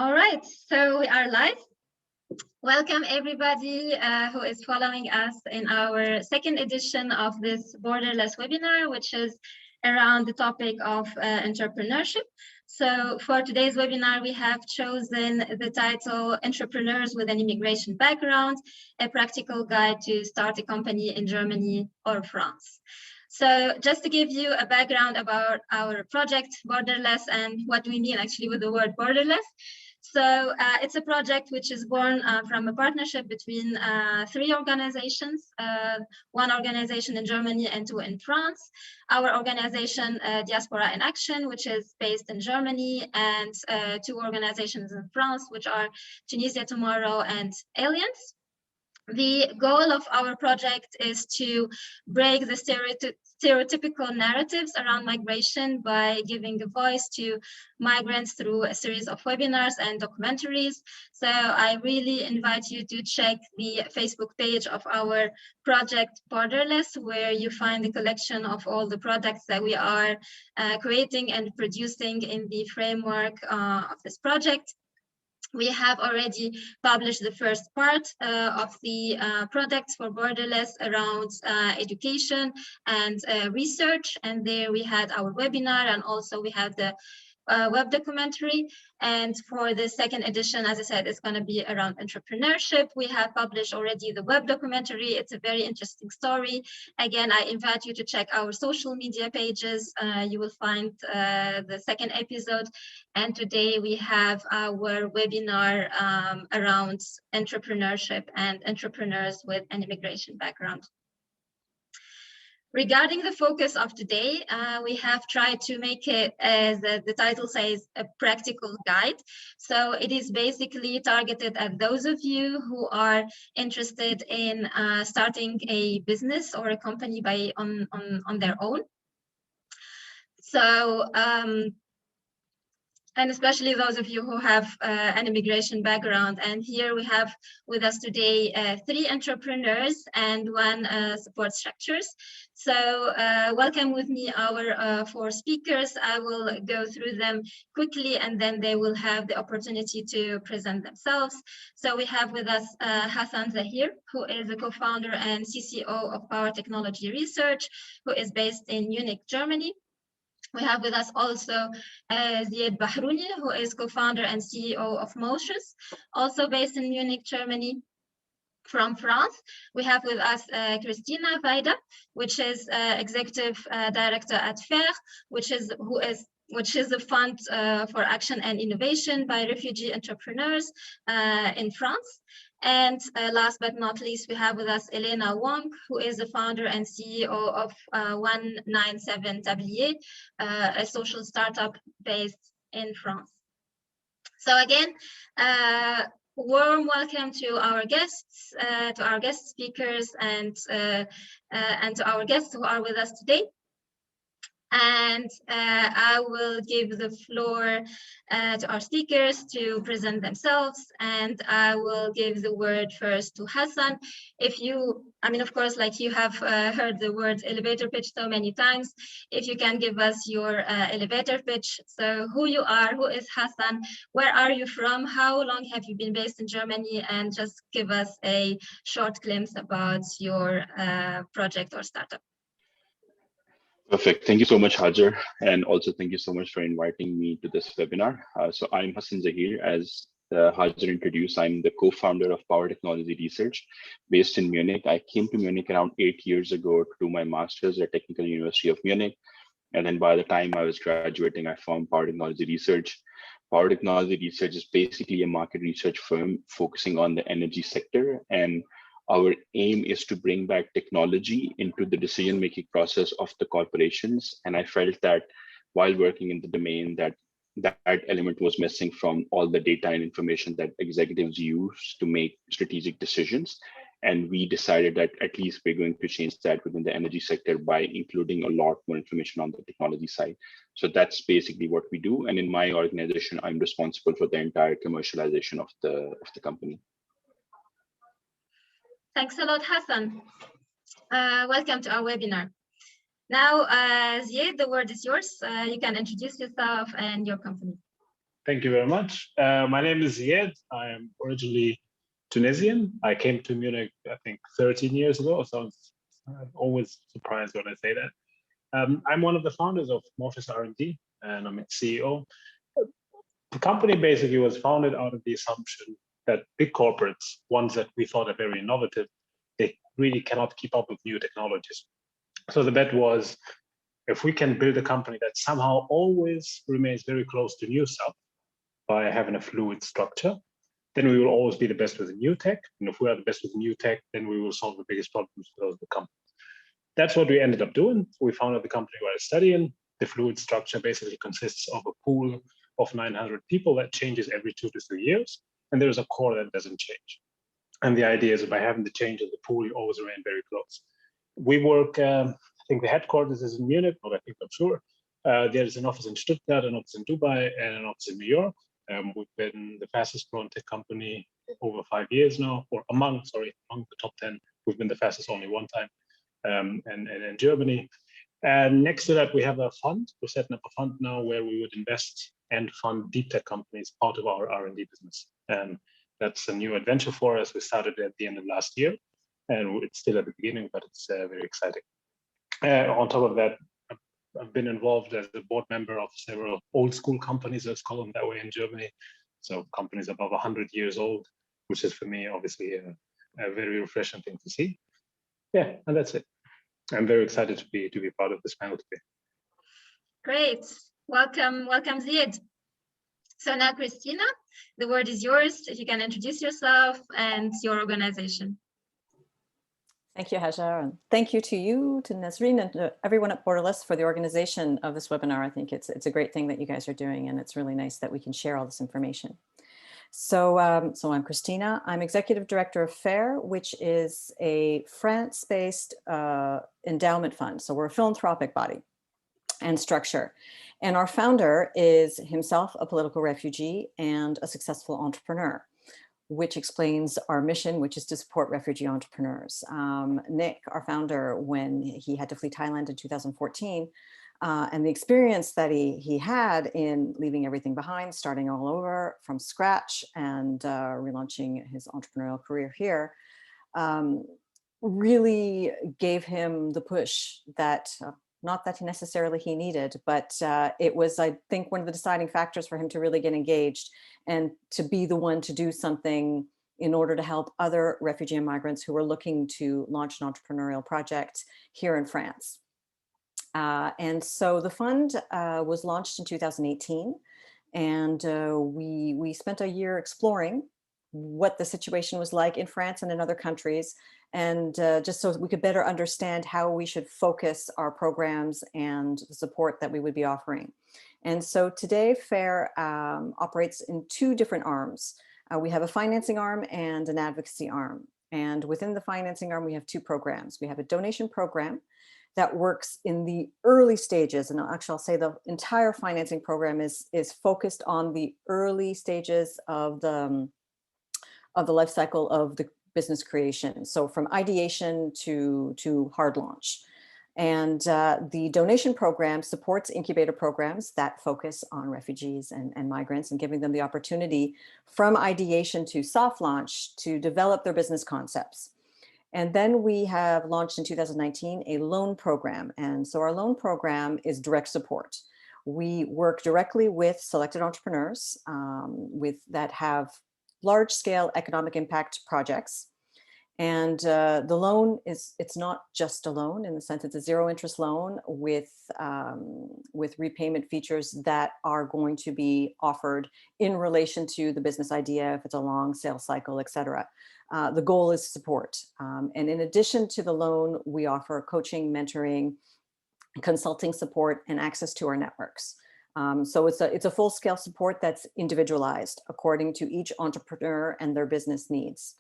All right, so we are live. Welcome everybody who is following us in our second edition of this Borderless webinar, which is around the topic of entrepreneurship. So for today's webinar, we have chosen the title Entrepreneurs with an Immigration Background, a practical guide to start a company in Germany or France. So just to give you a background about our project, Borderless, and what we mean actually with the word borderless. So it's a project which is born from a partnership between three organizations, one organization in Germany and two in France. Our organization, Diaspora in Action, which is based in Germany, and two organizations in France, which are Tunisia Tomorrow and Aliens. The goal of our project is to break the stereotypical narratives around migration by giving a voice to migrants through a series of webinars and documentaries. So I really invite you to check the Facebook page of our project Borderless, where you find the collection of all the products that we are creating and producing in the framework of this project. We have already published the first part of the products for Borderless around education and research. And there we had our webinar, and also we have the web documentary. And for the second edition, as I said, it's going to be around entrepreneurship. We have published already the web documentary. It's a very interesting story. Again, I invite you to check our social media pages. You will find the second episode. And today we have our webinar around entrepreneurship and entrepreneurs with an immigration background. Regarding the focus of today, we have tried to make it, as the title says, a practical guide. So it is basically targeted at those of you who are interested in starting a business or a company on their own. So, and especially those of you who have an immigration background. And here we have with us today three entrepreneurs and one support structures. So welcome with me our four speakers. I will go through them quickly, and then they will have the opportunity to present themselves. So we have with us Hassan Zaheer, who is the co-founder and CCO of Power Technology Research, who is based in Munich, Germany. We have with us also Zied Bharouni, who is co-founder and CEO of Motius, also based in Munich, Germany. From France, we have with us Christina Weida, which is executive director at FAIR, which is a fund for action and innovation by refugee entrepreneurs in France. And last but not least, we have with us Elena Wong, who is the founder and CEO of 197WA, a social startup based in France. So again, warm welcome to our guests, to our guest speakers, and to our guests who are with us today. And I will give the floor to our speakers to present themselves, and I will give the word first to Hassan. If you, of course, like you have heard the word elevator pitch so many times, if you can give us your elevator pitch. So who you are, who is Hassan, where are you from, how long have you been based in Germany, and just give us a short glimpse about your project or startup. Perfect. Thank you so much, Hajar. And also thank you so much for inviting me to this webinar. So I'm Hassan Zaheer. As Hajar introduced, I'm the co-founder of Power Technology Research based in Munich. I came to Munich around 8 years ago to do my master's at Technical University of Munich. And then by the time I was graduating, I found Power Technology Research. Power Technology Research is basically a market research firm focusing on the energy sector, and our aim is to bring back technology into the decision-making process of the corporations. And I felt that while working in the domain, that element was missing from all the data and information that executives use to make strategic decisions. And we decided that at least we're going to change that within the energy sector by including a lot more information on the technology side. So that's basically what we do. And in my organization, I'm responsible for the entire commercialization of the company. Thanks a lot, Hassan. Welcome to our webinar. Now, Zied, the word is yours. You can introduce yourself and your company. Thank you very much. My name is Zied. I am originally Tunisian. I came to Munich, I think, 13 years ago. So I'm always surprised when I say that. I'm one of the founders of Motius R&D, and I'm its CEO. The company basically was founded out of the assumption that big corporates, ones that we thought are very innovative, they really cannot keep up with new technologies. So the bet was, if we can build a company that somehow always remains very close to new stuff by having a fluid structure, then we will always be the best with new tech. And if we are the best with new tech, then we will solve the biggest problems for those that come. That's what we ended up doing. We founded the company while studying. The fluid structure basically consists of a pool of 900 people that changes every 2 to 3 years. And there's a core that doesn't change. And the idea is that by having the change of the pool, you always remain very close. We work, I think the headquarters is in Munich, not I think, I'm sure. There's an office in Stuttgart, an office in Dubai, and an office in New York. We've been the fastest growing tech company over 5 years now, or among the top 10. We've been the fastest only one time, and in Germany. And next to that, we have a fund. We're setting up a fund now where we would invest and fund deep tech companies out of our R&D business. And that's a new adventure for us. We started at the end of last year, and it's still at the beginning, but it's very exciting. On top of that, I've been involved as a board member of several old school companies, let's call them that way, in Germany. So companies above 100 years old, which is for me, obviously, a very refreshing thing to see. Yeah, and that's it. I'm very excited to be part of this panel today. Great. Welcome, Zied. So now, Christina, the word is yours. If you can introduce yourself and your organization. Thank you, Hajar, and thank you, to Nasreen, and to everyone at Borderless for the organization of this webinar. I think it's a great thing that you guys are doing, and it's really nice that we can share all this information. So, I'm Christina. I'm Executive Director of FAIR, which is a France-based endowment fund. So we're a philanthropic body and structure. And our founder is himself a political refugee and a successful entrepreneur, which explains our mission, which is to support refugee entrepreneurs. Nick, our founder, when he had to flee Thailand in 2014, and the experience that he had in leaving everything behind, starting all over from scratch and relaunching his entrepreneurial career here, really gave him the push that, not that necessarily he needed, but it was, I think, one of the deciding factors for him to really get engaged and to be the one to do something in order to help other refugee and migrants who were looking to launch an entrepreneurial project here in France. And so the fund was launched in 2018, and we spent a year exploring what the situation was like in France and in other countries, and just so we could better understand how we should focus our programs and the support that we would be offering. And so today, FAIR operates in 2 different arms. We have a financing arm and an advocacy arm. And within the financing arm, we have 2 programs. We have a donation program that works in the early stages. And actually, I'll say the entire financing program is focused on the early stages of the life cycle of the business creation. So from ideation to hard launch. And the donation program supports incubator programs that focus on refugees and migrants and giving them the opportunity from ideation to soft launch to develop their business concepts. And then we have launched in 2019 a loan program. And so our loan program is direct support. We work directly with selected entrepreneurs that have large-scale economic impact projects. And the loan it's not just a loan in the sense it's a zero interest loan with repayment features that are going to be offered in relation to the business idea, if it's a long sales cycle, et cetera. The goal is support. And in addition to the loan, we offer coaching, mentoring, consulting support, and access to our networks. So it's a full-scale support that's individualized according to each entrepreneur and their business needs.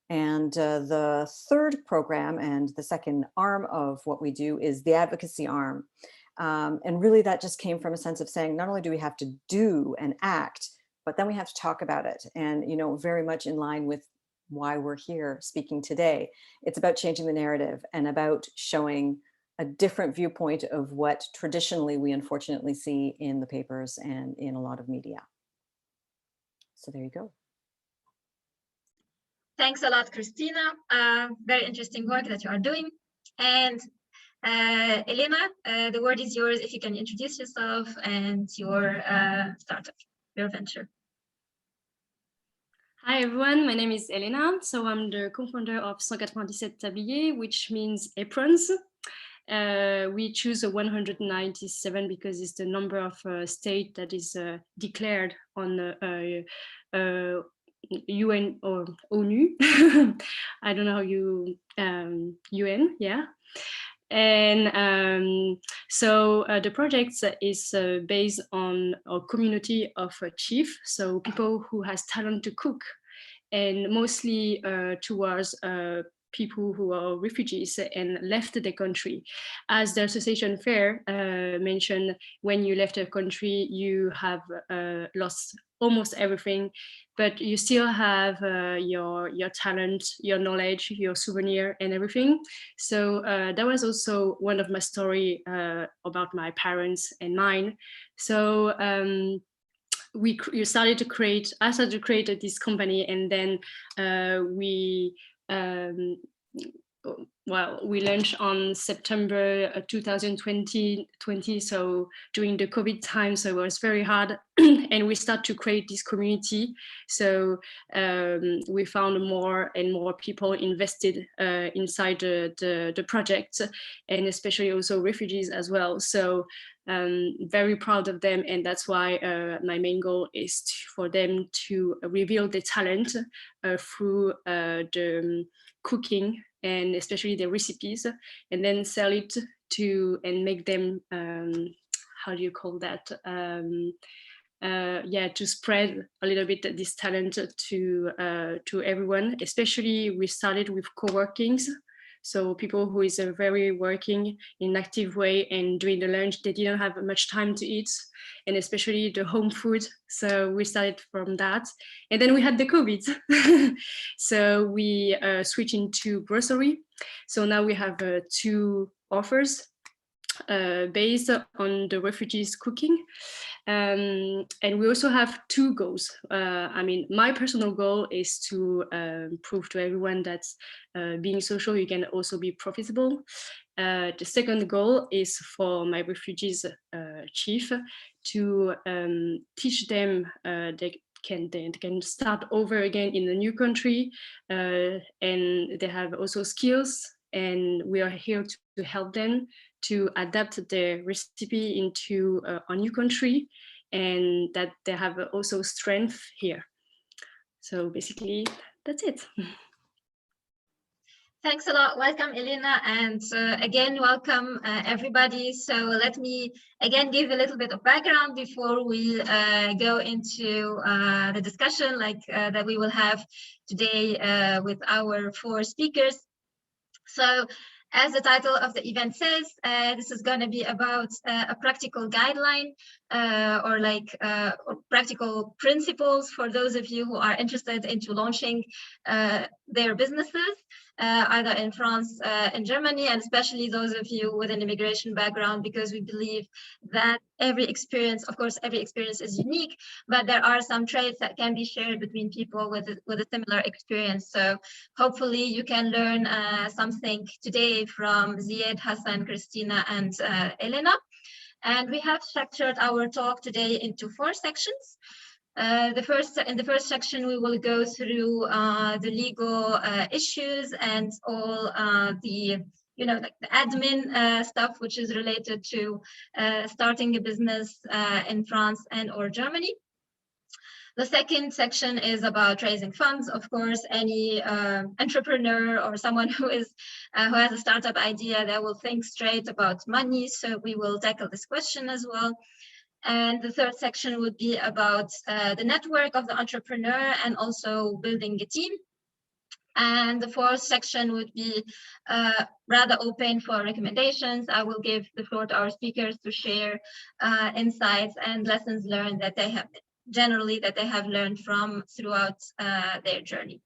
And the third program and the second arm of what we do is the advocacy arm. And really that just came from a sense of saying, not only do we have to do and act, but then we have to talk about it. And, you know, very much in line with why we're here speaking today. It's about changing the narrative and about showing a different viewpoint of what traditionally we unfortunately see in the papers and in a lot of media. So there you go. Thanks a lot, Christina. Very interesting work that you are doing. And Elena, the word is yours if you can introduce yourself and your startup, your venture. Hi everyone, my name is Elena. So I'm the co-founder of 197 Tabliers, which means aprons. We choose a 197 because it's the number of state that is declared on UN or ONU. I don't know how you UN, yeah. And so the project is based on a community of chiefs, so people who has talent to cook, and mostly towards people who are refugees and left the country. As the association fair mentioned, when you left a country, you have lost almost everything, but you still have your talent, your knowledge, your souvenir and everything. So that was also one of my story about my parents and mine. So I started to create this company, and then we launched on September 2020, so during the COVID time, so it was very hard. And we start to create this community. So we found more and more people invested inside the project, and especially also refugees as well. So very proud of them, and that's why my main goal is for them to reveal their talent through the cooking, and especially the recipes, and then sell it to and make them how do you call that, to spread a little bit this talent to everyone. Especially we started with co-workings, so people who is very working in an active way, and during the lunch they didn't have much time to eat, and especially the home food. So we started from that, and then we had the COVID. So we switched into grocery. So now we have 2 offers based on the refugees cooking. And we also have 2 goals. I mean, my personal goal is to prove to everyone that being social, you can also be profitable. The second goal is for my refugees chief to teach them they can start over again in a new country, and they have also skills, and we are here to help them to adapt their recipe into a new country, and that they have also strength here. So basically, that's it. Thanks a lot. Welcome, Elena, and again, welcome everybody. So let me again give a little bit of background before we go into the discussion that we will have today with our 4 speakers. So as the title of the event says, this is going to be about a practical guideline or practical principles for those of you who are interested into launching their businesses, either in France and Germany, and especially those of you with an immigration background, because we believe that every experience, of course, every experience is unique, but there are some traits that can be shared between people with a similar experience. So hopefully you can learn something today from Zied, Hassan, Christina, and Elena. And we have structured our talk today into 4 sections. In the first section, we will go through the legal issues and all the admin stuff which is related to starting a business in France and or Germany. The second section is about raising funds. Of course, any entrepreneur or someone who has a startup idea that will think straight about money. So we will tackle this question as well. And the third section would be about the network of the entrepreneur and also building a team. And the fourth section would be rather open for recommendations. I will give the floor to our speakers to share insights and lessons learned that they have learned throughout their journey.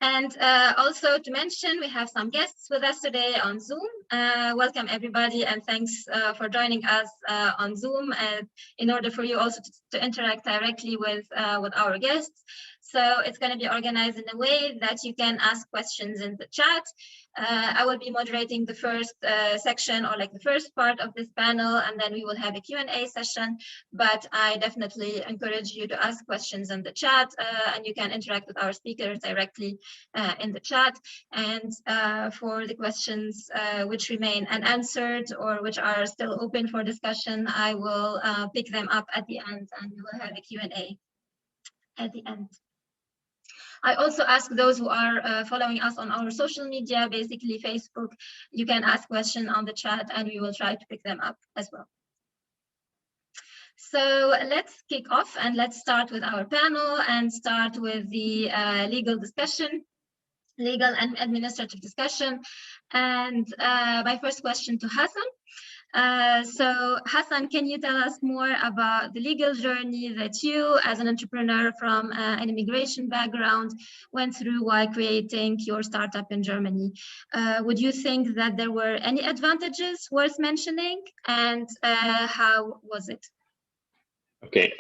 And also to mention, we have some guests with us today on Zoom. Welcome everybody, and thanks for joining us on Zoom in order for you also to interact directly with our guests. So it's going to be organized in a way that you can ask questions in the chat. I will be moderating the first section, or like the first part of this panel, and then we will have a Q&A session. But I definitely encourage you to ask questions in the chat, and you can interact with our speakers directly in the chat. And for the questions which remain unanswered or which are still open for discussion, I will pick them up at the end, and we will have a Q&A at the end. I also ask those who are following us on our social media, basically Facebook, you can ask questions on the chat and we will try to pick them up as well. So let's kick off and let's start with our panel and start with the legal and administrative discussion. And my first question to Hassan. So Hassan, can you tell us more about the legal journey that you, as an entrepreneur from an immigration background, went through while creating your startup in Germany? Would you think that there were any advantages worth mentioning, and how was it? Okay,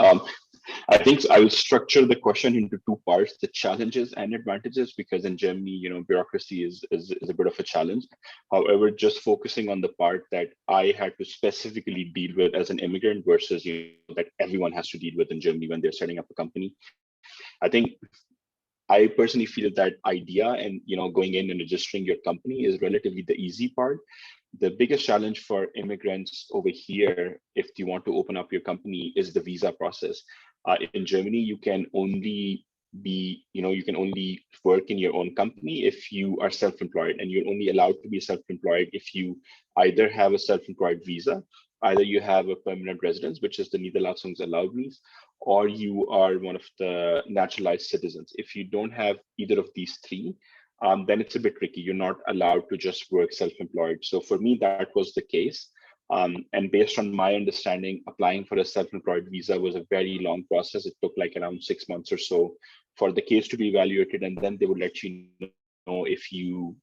I think I will structure the question into two parts: the challenges and advantages, because in Germany, bureaucracy is a bit of a challenge. However, just focusing on the part that I had to specifically deal with as an immigrant versus that everyone has to deal with in Germany when they're setting up a company. I think I personally feel that idea and going in and registering your company is relatively the easy part. The biggest challenge for immigrants over here, if you want to open up your company, is the visa process. In Germany, you can only work in your own company if you are self-employed, and you're only allowed to be self-employed if you either have a self-employed visa, either you have a permanent residence, which is the Niederlassungserlaubnis, or you are one of the naturalized citizens. If you don't have either of these three, then it's a bit tricky. You're not allowed to just work self-employed. So for me, that was the case. And based on my understanding, applying for a self-employed visa was a very long process. It took like around 6 months or so for the case to be evaluated, and then they would let you know if you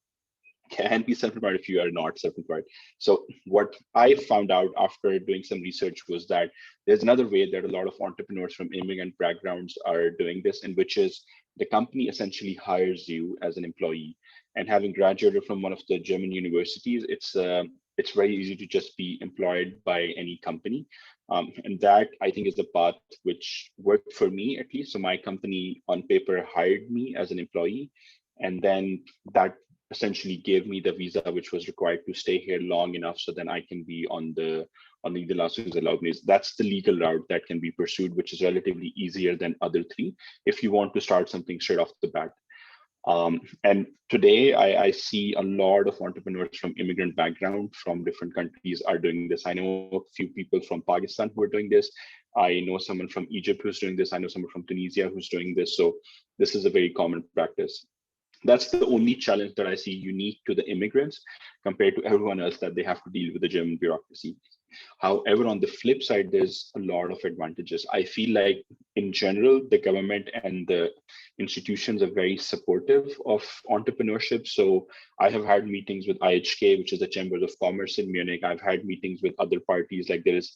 can be self-employed, if you are not self-employed. So what I found out after doing some research was that there's another way that a lot of entrepreneurs from immigrant backgrounds are doing this, and which is the company essentially hires you as an employee. And having graduated from one of the German universities, it's very easy to just be employed by any company. And that, I think, is the path which worked for me, at least. So my company on paper hired me as an employee, and then that essentially gave me the visa which was required to stay here long enough so then I can be on the Niederlassungserlaubnis. That's the legal route that can be pursued, which is relatively easier than other three if you want to start something straight off the bat. And today I see a lot of entrepreneurs from immigrant background from different countries are doing this. I know a few people from Pakistan who are doing this. I know someone from Egypt who's doing this. I know someone from Tunisia who's doing this. So this is a very common practice. That's the only challenge that I see unique to the immigrants compared to everyone else, that they have to deal with the German bureaucracy. However, on the flip side, there's a lot of advantages. I feel like in general, the government and the institutions are very supportive of entrepreneurship. So I have had meetings with IHK, which is the Chamber of Commerce in Munich. I've had meetings with other parties, like there is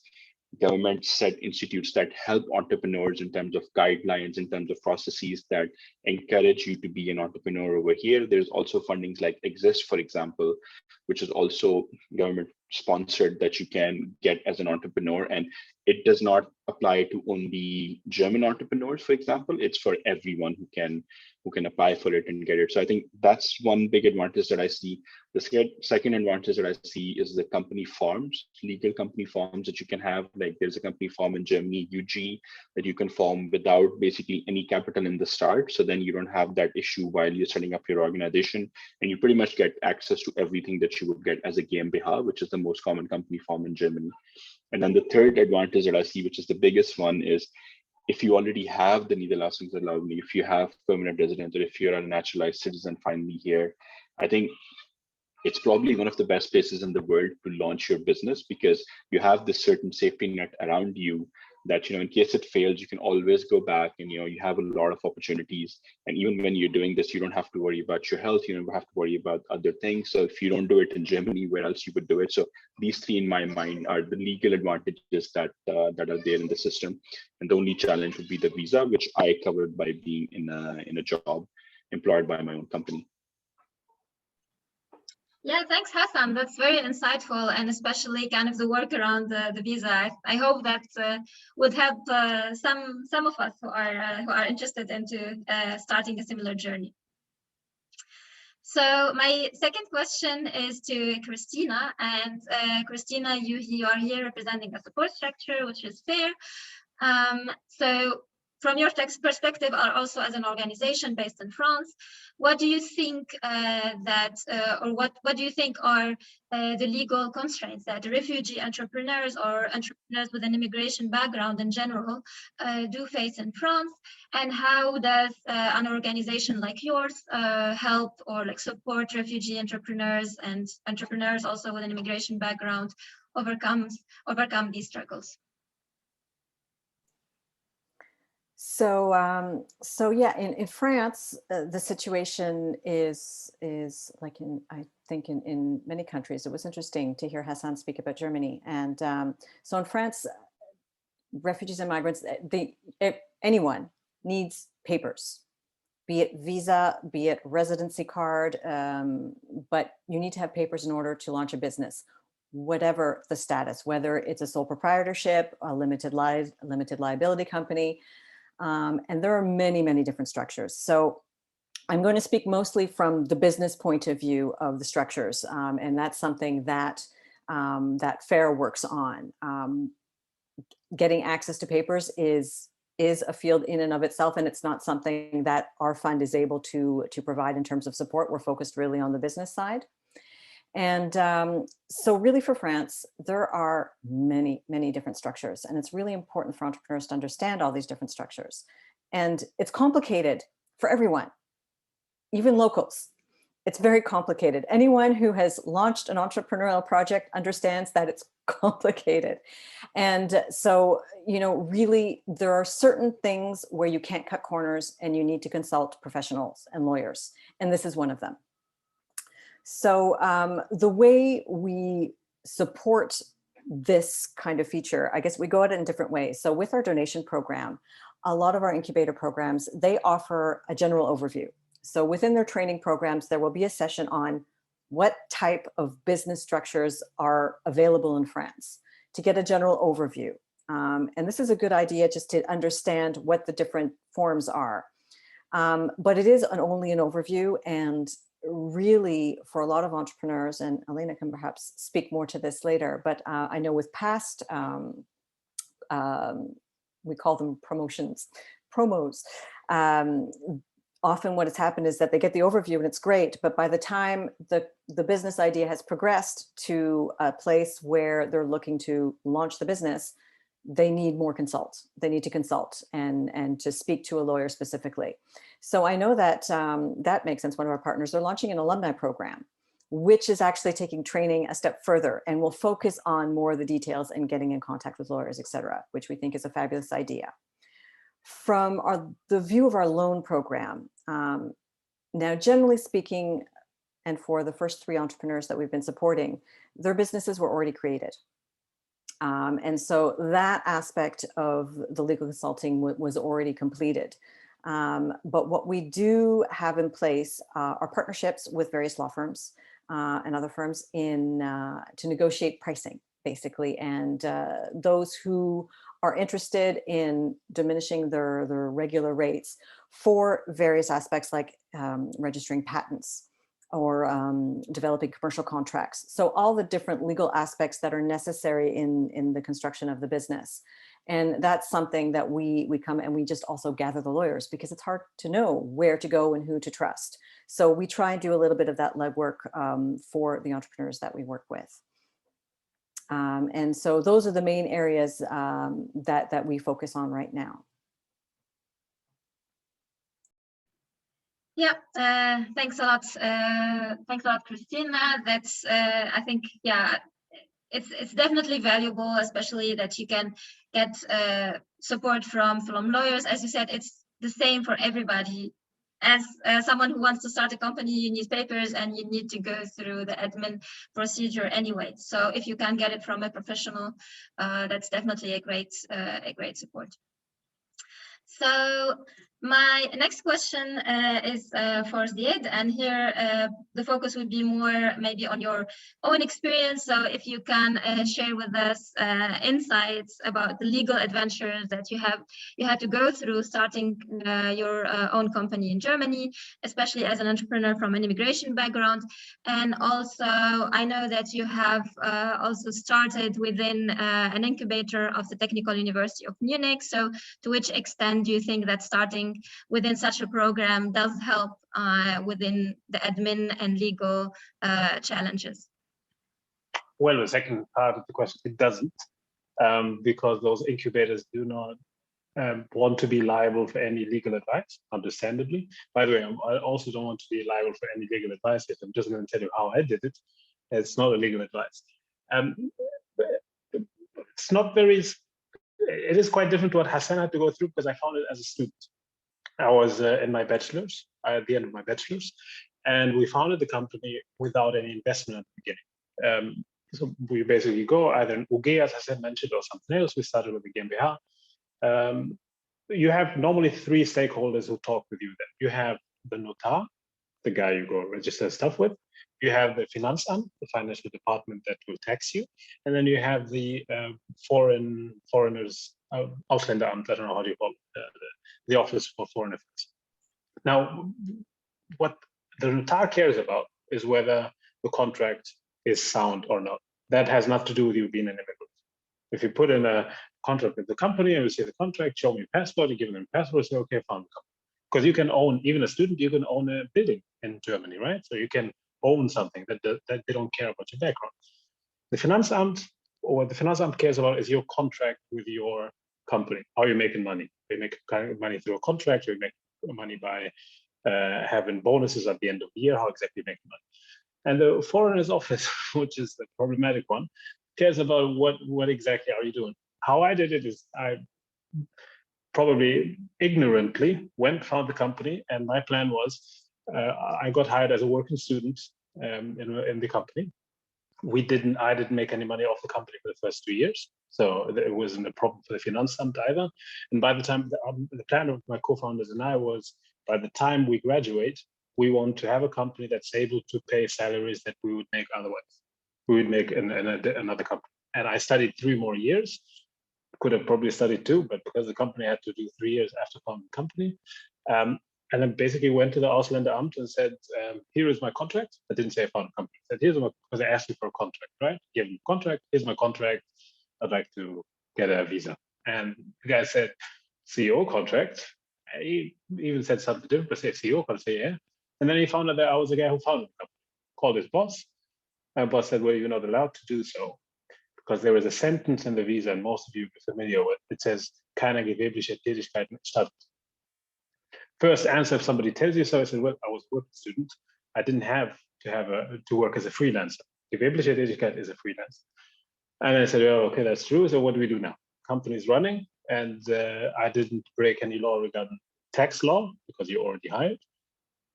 government set institutes that help entrepreneurs in terms of guidelines, in terms of processes that encourage you to be an entrepreneur over here. There's also fundings like Exist, for example, which is also government sponsored, that you can get as an entrepreneur. And it does not apply to only German entrepreneurs, for example. It's for everyone who can apply for it and get it. So I think that's one big advantage that I see. The second advantage that I see is the company forms, legal company forms that you can have. Like there's a company form in Germany, UG, that you can form without basically any capital in the start. So then you don't have that issue while you're setting up your organization, and you pretty much get access to everything that you would get as a GmbH, which is the most common company form in Germany. And then the third advantage that I see, which is the biggest one, is if you already have the Niederlassungserlaubnis, if you have permanent residence, or if you're a naturalized citizen finally here, I think it's probably one of the best places in the world to launch your business, because you have this certain safety net around you that, in case it fails, you can always go back and, you have a lot of opportunities. And even when you're doing this, you don't have to worry about your health. You don't have to worry about other things. So if you don't do it in Germany, where else you would do it? So these three, in my mind, are the legal advantages that are there in the system. And the only challenge would be the visa, which I covered by being in a job employed by my own company. Yeah, thanks, Hassan. That's very insightful, and especially kind of the work around the visa. I hope that would help some of us who are interested into starting a similar journey. So my second question is to Christina, and Christina, you are here representing a support structure, which is fair. So from your perspective, also as an organization based in France, what do you think what do you think are the legal constraints that refugee entrepreneurs or entrepreneurs with an immigration background in general do face in France? And how does an organization like yours help or support refugee entrepreneurs and entrepreneurs also with an immigration background overcome these struggles? So yeah, in France, the situation is like I think in many countries. It was interesting to hear Hassan speak about Germany. And so in France, refugees and migrants, anyone needs papers, be it visa, be it residency card, but you need to have papers in order to launch a business, whatever the status, whether it's a sole proprietorship, a limited liability company. And there are many, many different structures. So I'm going to speak mostly from the business point of view of the structures. And that's something that, that FAIR works on. Getting access to papers is a field in and of itself, and it's not something that our fund is able to provide in terms of support. We're focused really on the business side. And so really for France, there are many, many different structures, and it's really important for entrepreneurs to understand all these different structures. And it's complicated for everyone, even locals. It's very complicated. Anyone who has launched an entrepreneurial project understands that it's complicated. And so, really there are certain things where you can't cut corners and you need to consult professionals and lawyers. And this is one of them. So the way we support this kind of feature, I guess we go at it in different ways. So with our donation program, a lot of our incubator programs, they offer a general overview. So within their training programs, there will be a session on what type of business structures are available in France to get a general overview. And this is a good idea just to understand what the different forms are. But it is only an overview, and really for a lot of entrepreneurs, and Elena can perhaps speak more to this later, but I know with past, we call them promos. Often what has happened is that they get the overview and it's great, but by the time the business idea has progressed to a place where they're looking to launch the business, they need more consult. They need to consult and to speak to a lawyer specifically. So I know that that makes sense. One of our partners, they're launching an alumni program, which is actually taking training a step further and will focus on more of the details and getting in contact with lawyers, et cetera, which we think is a fabulous idea. From the view of our loan program, now generally speaking, and for the first 3 entrepreneurs that we've been supporting, their businesses were already created. And so that aspect of the legal consulting was already completed. But what we do have in place are partnerships with various law firms and other firms to negotiate pricing, basically. And those who are interested in diminishing their regular rates for various aspects like registering patents or developing commercial contracts. So all the different legal aspects that are necessary in the construction of the business. And that's something that we come and we just also gather the lawyers, because it's hard to know where to go and who to trust. So we try and do a little bit of that legwork for the entrepreneurs that we work with. And so those are the main areas that we focus on right now. Yeah, thanks a lot. Thanks a lot, Christina. That's, I think, yeah, it's definitely valuable, especially that you can get support from lawyers. As you said, it's the same for everybody. As someone who wants to start a company, you need papers and you need to go through the admin procedure anyway. So if you can get it from a professional, that's definitely a great support. So my next question is for Zied, and here the focus would be more maybe on your own experience. So if you can share with us insights about the legal adventures that you had to go through starting your own company in Germany, especially as an entrepreneur from an immigration background. And also, I know that you have also started within an incubator of the Technical University of Munich. So to which extent do you think that starting within such a program does help within the admin and legal challenges? Well, the second part of the question, it doesn't, because those incubators do not want to be liable for any legal advice, understandably. By the way, I also don't want to be liable for any legal advice. If I'm just going to tell you how I did it, it's not a legal advice. It's not very, it is quite different to what Hassan had to go through, because I found it as a student. I was in my bachelor's, at the end of my bachelor's, and we founded the company without any investment at the beginning. So we basically go either an UG, as Hassan mentioned, or something else. We started with a GmbH. You have normally three stakeholders who talk with you then. You have the notar, the guy you go register stuff with. You have the Finanzamt, the financial department that will tax you. And then you have the foreigners, Ausländeramt, I don't know how do you call it, the Office for Foreign Affairs. Now, what the notar cares about is whether the contract is sound or not. That has nothing to do with you being an immigrant. If you put in a contract with the company and you see the contract, show me a passport, you give them a passport, say, okay, found the company. Because you can own, even a student, you can own a building in Germany, right? So you can own something that they don't care about your background. The Finanzamt, or what the Finanzamt cares about is your contract with your company. How are you making money? You make money through a contract, you make money by having bonuses at the end of the year, how exactly you make money. And the Foreigners Office, which is the problematic one, cares about what exactly are you doing. How I did it is I probably ignorantly found the company, and my plan was I got hired as a working student in the company. I didn't make any money off the company for the first 2 years, so it wasn't a problem for the Finanzamt either. And by the time the plan of my co-founders and I was, by the time we graduate, we want to have a company that's able to pay salaries that we would make otherwise. We would make in another company. And I studied 3 more years. Could have probably studied 2, but because the company had to do 3 years after founding the company. And then basically went to the Ausländeramt and said, here is my contract. I didn't say I found a company. I said, because they asked me for a contract, right? Give them a contract, here's my contract. I'd like to get a visa. And the guy said, CEO contract. He even said something different, but said CEO contract, I say, yeah. And then he found out that I was the guy who founded the company. Called his boss. My boss said, well, you're not allowed to do so, because there is a sentence in the visa, and most of you are familiar with it. It says, keine gewerbliche Tätigkeit statt. First answer, if somebody tells you so, I said, well, I was a working student. I didn't have to work as a freelancer. Gewerbliche Tätigkeit is a freelancer. And I said, oh, okay, that's true. So what do we do now? Company's running, and I didn't break any law regarding tax law because you're already hired.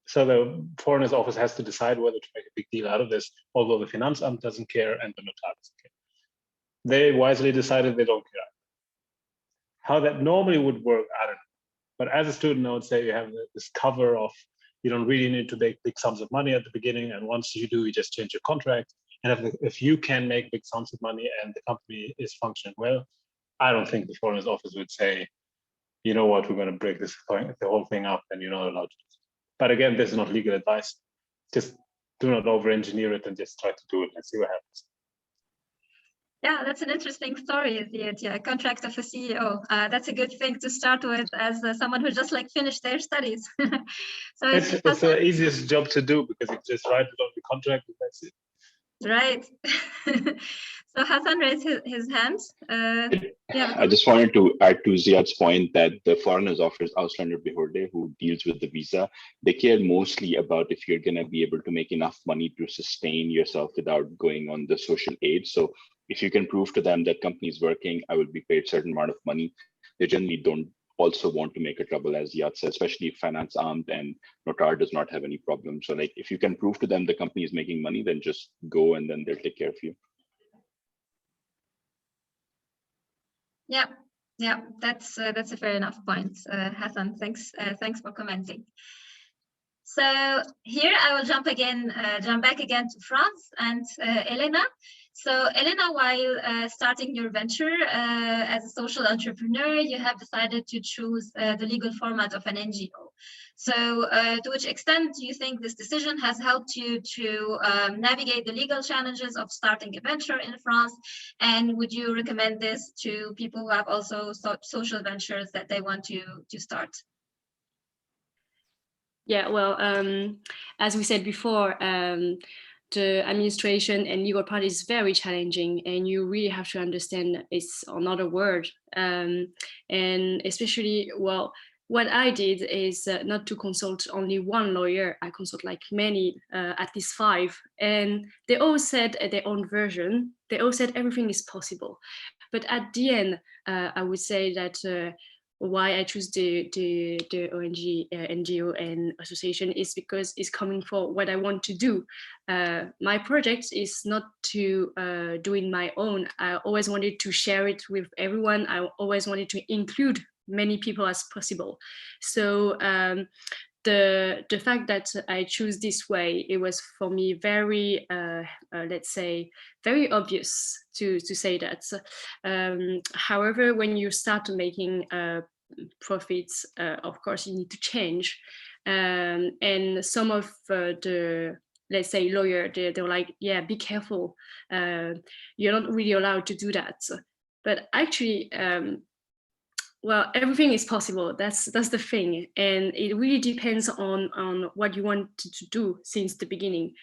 So the Foreigners Office has to decide whether to make a big deal out of this, although the Finanzamt doesn't care and the notar doesn't care. They wisely decided they don't care. How that normally would work, I don't know. But as a student, I would say you have this cover of, you don't really need to make big sums of money at the beginning. And once you do, you just change your contract. And if you can make big sums of money and the company is functioning well, I don't think the Foreigners Office would say, you know what, we're going to break the whole thing up and you're not allowed to do it. But again, this is not legal advice. Just do not over-engineer it and just try to do it and see what happens. Yeah, that's an interesting story, Zied. Yeah, contract of a CEO. That's a good thing to start with as someone who just finished their studies. So it's the easiest job to do because you just write it on the contract and that's it. Right. So Hassan raised his hand. I just wanted to add to Ziad's point that the Foreigners Office Ausländer Behörde, who deals with the visa, they care mostly about if you're going to be able to make enough money to sustain yourself without going on the social aid. So if you can prove to them that company is working, I will be paid a certain amount of money. They generally don't also want to make a trouble, as Ziad said, especially if finance armed and Notar does not have any problem. So like if you can prove to them the company is making money, then just go and then they'll take care of you. Yeah, yeah, that's a fair enough point, Hassan. Thanks for commenting. So here I will jump back again to France and Elena. So Elena, while starting your venture as a social entrepreneur, you have decided to choose the legal format of an NGO. So to which extent do you think this decision has helped you to navigate the legal challenges of starting a venture in France? And would you recommend this to people who have also social ventures that they want to start? Yeah, well, as we said before, the administration and legal part is very challenging, and you really have to understand it's another word. And especially, well, what I did is not to consult only one lawyer. I consult like many, at least 5, and they all said their own version. They all said everything is possible. But at the end, I would say that why I choose the ONG, NGO and association is because it's coming for what I want to do. My project is not to do it my own. I always wanted to share it with everyone. I always wanted to include many people as possible. So the fact that I choose this way, it was for me very, let's say, very obvious to say that. However, when you start making profits, of course, you need to change. And some of the, let's say, lawyer, they're like, yeah, be careful. You're not really allowed to do that. But actually, well, everything is possible. That's the thing, and it really depends on what you want to do since the beginning.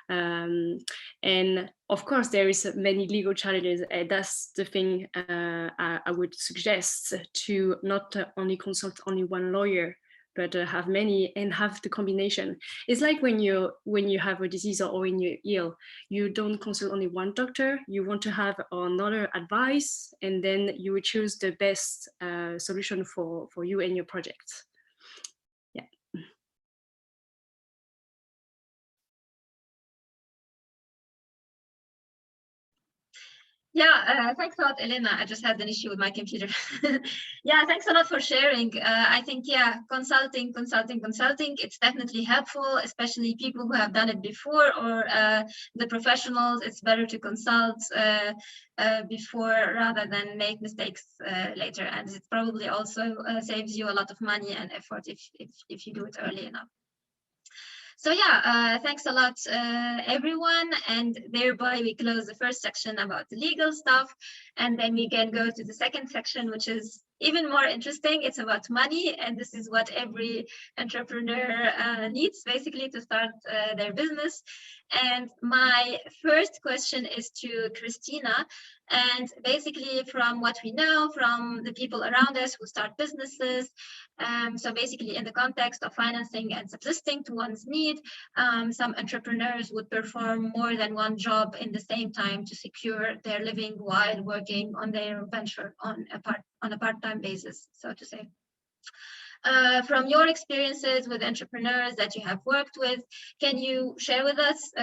And of course, there is many legal challenges, and that's the thing I would suggest, to not only consult only one lawyer, but have many and have the combination. It's like when you have a disease or when you're ill, you don't consult only one doctor, you want to have another advice, and then you would choose the best solution for you and your project. Yeah. Yeah, thanks a lot, Elena. I just had an issue with my computer. Yeah, thanks a lot for sharing. I think, yeah, consulting, it's definitely helpful, especially people who have done it before, or the professionals. It's better to consult before rather than make mistakes later. And it probably also saves you a lot of money and effort if you do it early enough. So yeah, thanks a lot, everyone. And thereby we close the first section about the legal stuff. And then we can go to the second section, which is even more interesting. It's about money. And this is what every entrepreneur needs, basically, to start their business. And my first question is to Christina. And basically, from what we know from the people around us who start businesses, so basically in the context of financing and subsisting to one's need, some entrepreneurs would perform more than one job in the same time to secure their living while working on their venture on a part-time basis, so to say. From your experiences with entrepreneurs that you have worked with, can you share with us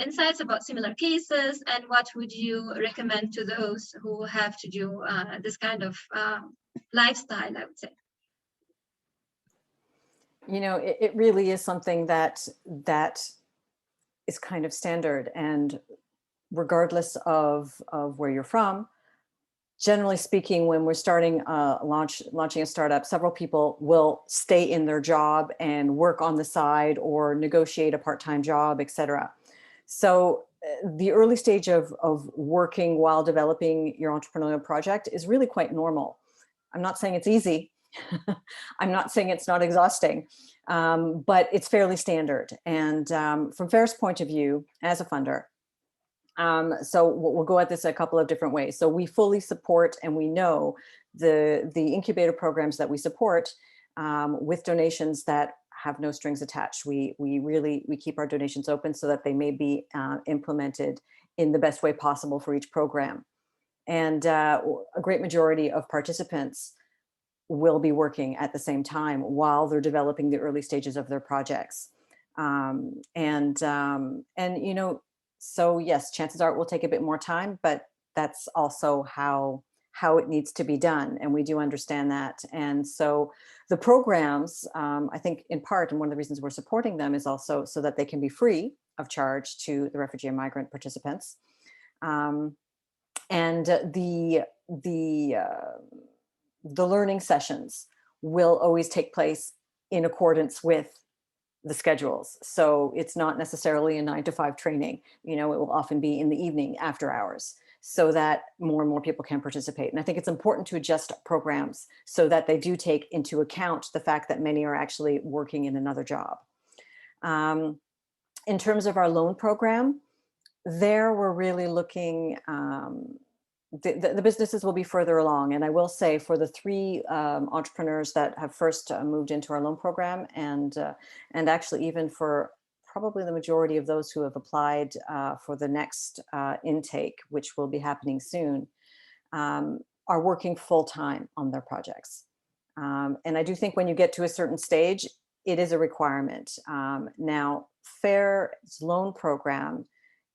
insights about similar cases, and what would you recommend to those who have to do this kind of lifestyle, I would say? You know, it really is something that is kind of standard, and regardless of where you're from, generally speaking, when we're starting launching a startup, several people will stay in their job and work on the side or negotiate a part-time job, etc. So the early stage of working while developing your entrepreneurial project is really quite normal. I'm not saying it's easy. I'm not saying it's not exhausting, but it's fairly standard. And from Farah's point of view as a funder, So we'll go at this a couple of different ways. So we fully support, and we know the incubator programs that we support with donations that have no strings attached. We keep our donations open so that they may be implemented in the best way possible for each program. And a great majority of participants will be working at the same time while they're developing the early stages of their projects. And you know, so yes, chances are it will take a bit more time, but that's also how it needs to be done. And we do understand that. And so the programs, I think in part, and one of the reasons we're supporting them is also so that they can be free of charge to the refugee and migrant participants. And the learning sessions will always take place in accordance with the schedules. So it's not necessarily a 9-to-5 training, you know, it will often be in the evening after hours so that more and more people can participate. And I think it's important to adjust programs so that they do take into account the fact that many are actually working in another job. In terms of our loan program, there we're really looking, the businesses will be further along. And I will say for the 3 entrepreneurs that have first moved into our loan program, and actually even for probably the majority of those who have applied for the next intake, which will be happening soon, are working full-time on their projects. And I do think when you get to a certain stage, it is a requirement. Now, FAIR's loan program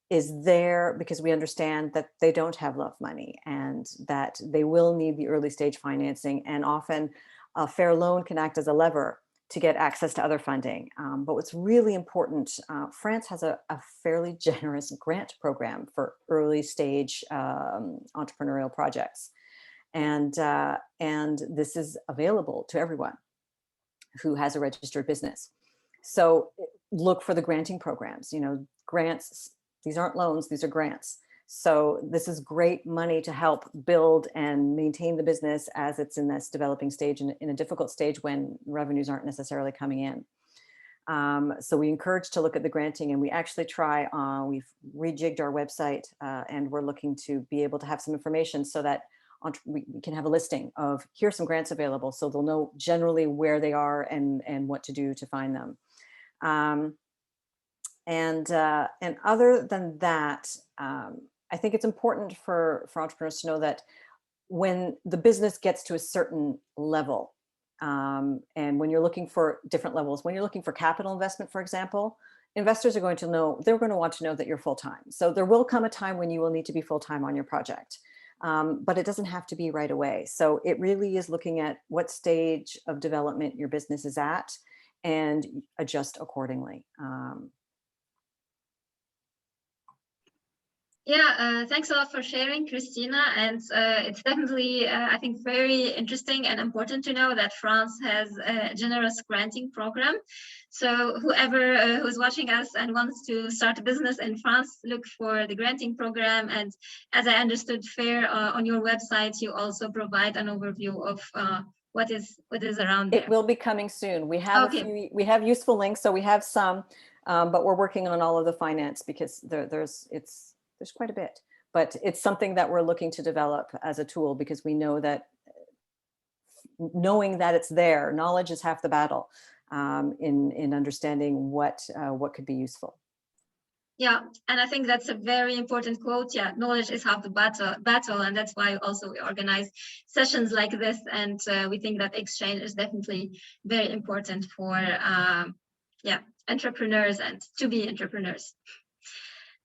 is there because we understand that they don't have love money and that they will need the early stage financing, and often a FAIR loan can act as a lever to get access to other funding. But what's really important, France has a fairly generous grant program for early stage entrepreneurial projects. And this is available to everyone who has a registered business. So look for the granting programs, you know, grants. These aren't loans, these are grants. So this is great money to help build and maintain the business as it's in this developing stage and in a difficult stage when revenues aren't necessarily coming in. So we encourage to look at the granting, and we actually try, we've rejigged our website and we're looking to be able to have some information so that we can have a listing of here's some grants available so they'll know generally where they are and what to do to find them. And other than that, I think it's important for entrepreneurs to know that when the business gets to a certain level, and when you're looking for different levels, when you're looking for capital investment, for example, investors are going to know, they're going to want to know that you're full-time. So there will come a time when you will need to be full-time on your project, but it doesn't have to be right away. So it really is looking at what stage of development your business is at and adjust accordingly. Yeah, thanks a lot for sharing, Christina. And it's definitely, I think, very interesting and important to know that France has a generous granting program. So whoever who's watching us and wants to start a business in France, look for the granting program. And as I understood, FAIR, on your website, you also provide an overview of what is around there. It will be coming soon. We have we have useful links, so we have some, but we're working on all of the finance because there's quite a bit, but it's something that we're looking to develop as a tool because we know that knowing that it's there, knowledge is half the battle in understanding what could be useful. Yeah, and I think that's a very important quote. Yeah, knowledge is half the battle, and that's why also we organize sessions like this, and we think that exchange is definitely very important for entrepreneurs and to-be entrepreneurs.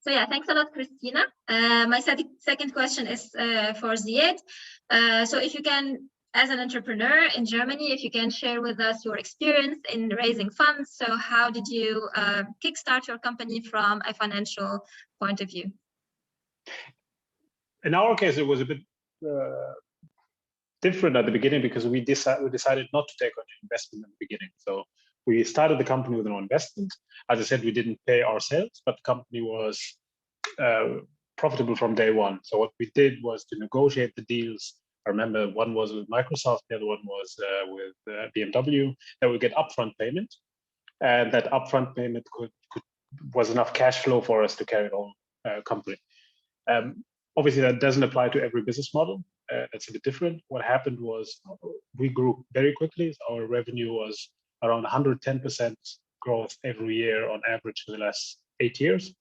So yeah, thanks a lot, Christina. My second question is for Zied. So if you can, as an entrepreneur in Germany, if you can share with us your experience in raising funds. So how did you kickstart your company from a financial point of view? In our case, it was a bit different at the beginning because we decided not to take on investment in the beginning. So we started the company with no investment. As I said, we didn't pay ourselves, but the company was profitable from day one. So what we did was to negotiate the deals. I remember one was with Microsoft, the other one was with BMW. That would get upfront payment, and that upfront payment was enough cash flow for us to carry on company. Obviously, that doesn't apply to every business model. That's a bit different. What happened was we grew very quickly. Our revenue was around 110% growth every year on average for the last 8 years.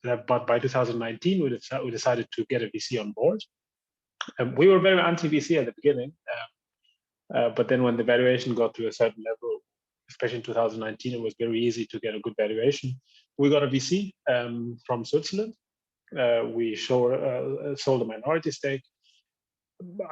But by 2019, we decided to get a VC on board. We were very anti-VC at the beginning, but then when the valuation got to a certain level, especially in 2019, it was very easy to get a good valuation. We got a VC from Switzerland. We sold a minority stake.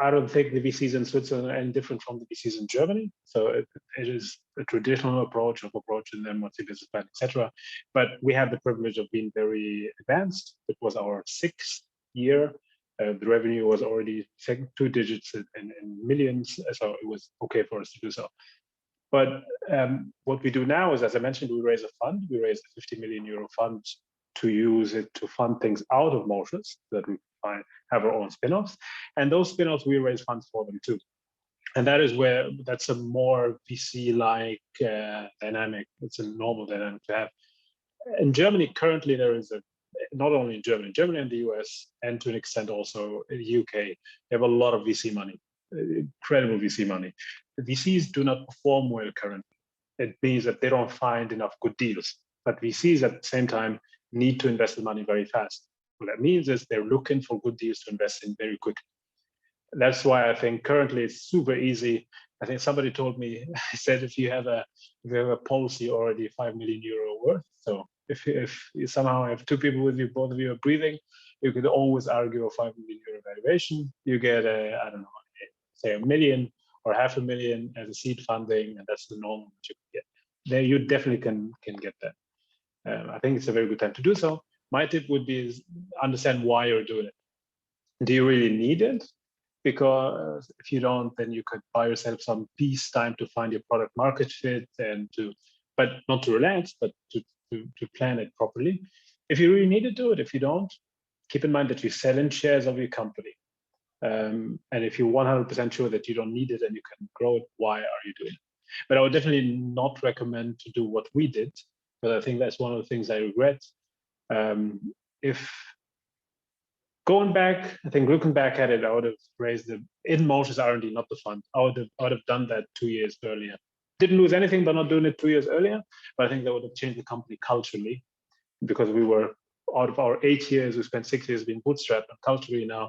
I don't think the VCs in Switzerland are any different from the VCs in Germany. So it is a traditional approach of approaching them, what's the business plan, etc. But we had the privilege of being very advanced. It was our 6th year. The revenue was already 2 digits in millions, so it was okay for us to do so. But what we do now is, as I mentioned, we raise a fund. We raised a 50 million euro fund to use it to fund things out of Motius so that we have our own spin-offs. And those spin-offs, we raise funds for them too. And that's a more VC-like dynamic. It's a normal dynamic to have. In Germany, currently, there is not only in Germany and the US, and to an extent also in the UK, they have a lot of VC money, incredible VC money. The VCs do not perform well currently. It means that they don't find enough good deals. But VCs at the same time need to invest the money very fast. What that means is they're looking for good deals to invest in very quickly. That's why I think currently it's super easy. I think somebody told me, I said, if you have a policy already 5 million euro worth. So if you somehow have 2 people with you, both of you are breathing, you could always argue a 5 million euro valuation. You get I don't know, say 1 million or 500,000 as a seed funding, and that's the normal that you can get. There you definitely can get that. I think it's a very good time to do so. My tip would be is understand why you're doing it. Do you really need it? Because if you don't, then you could buy yourself some peace time to find your product market fit but not to relax, but to plan it properly. If you really need to do it, if you don't, keep in mind that you're selling shares of your company. And if you're 100% sure that you don't need it and you can grow it, why are you doing it? But I would definitely not recommend to do what we did, but I think that's one of the things I regret. If going back, I think looking back at it, I would have raised the in Motius R&D, not the fund. I would have done that 2 years earlier. Didn't lose anything by not doing it 2 years earlier, but I think that would have changed the company culturally, because we were, out of our 8 years, we spent 6 years being bootstrapped, and culturally now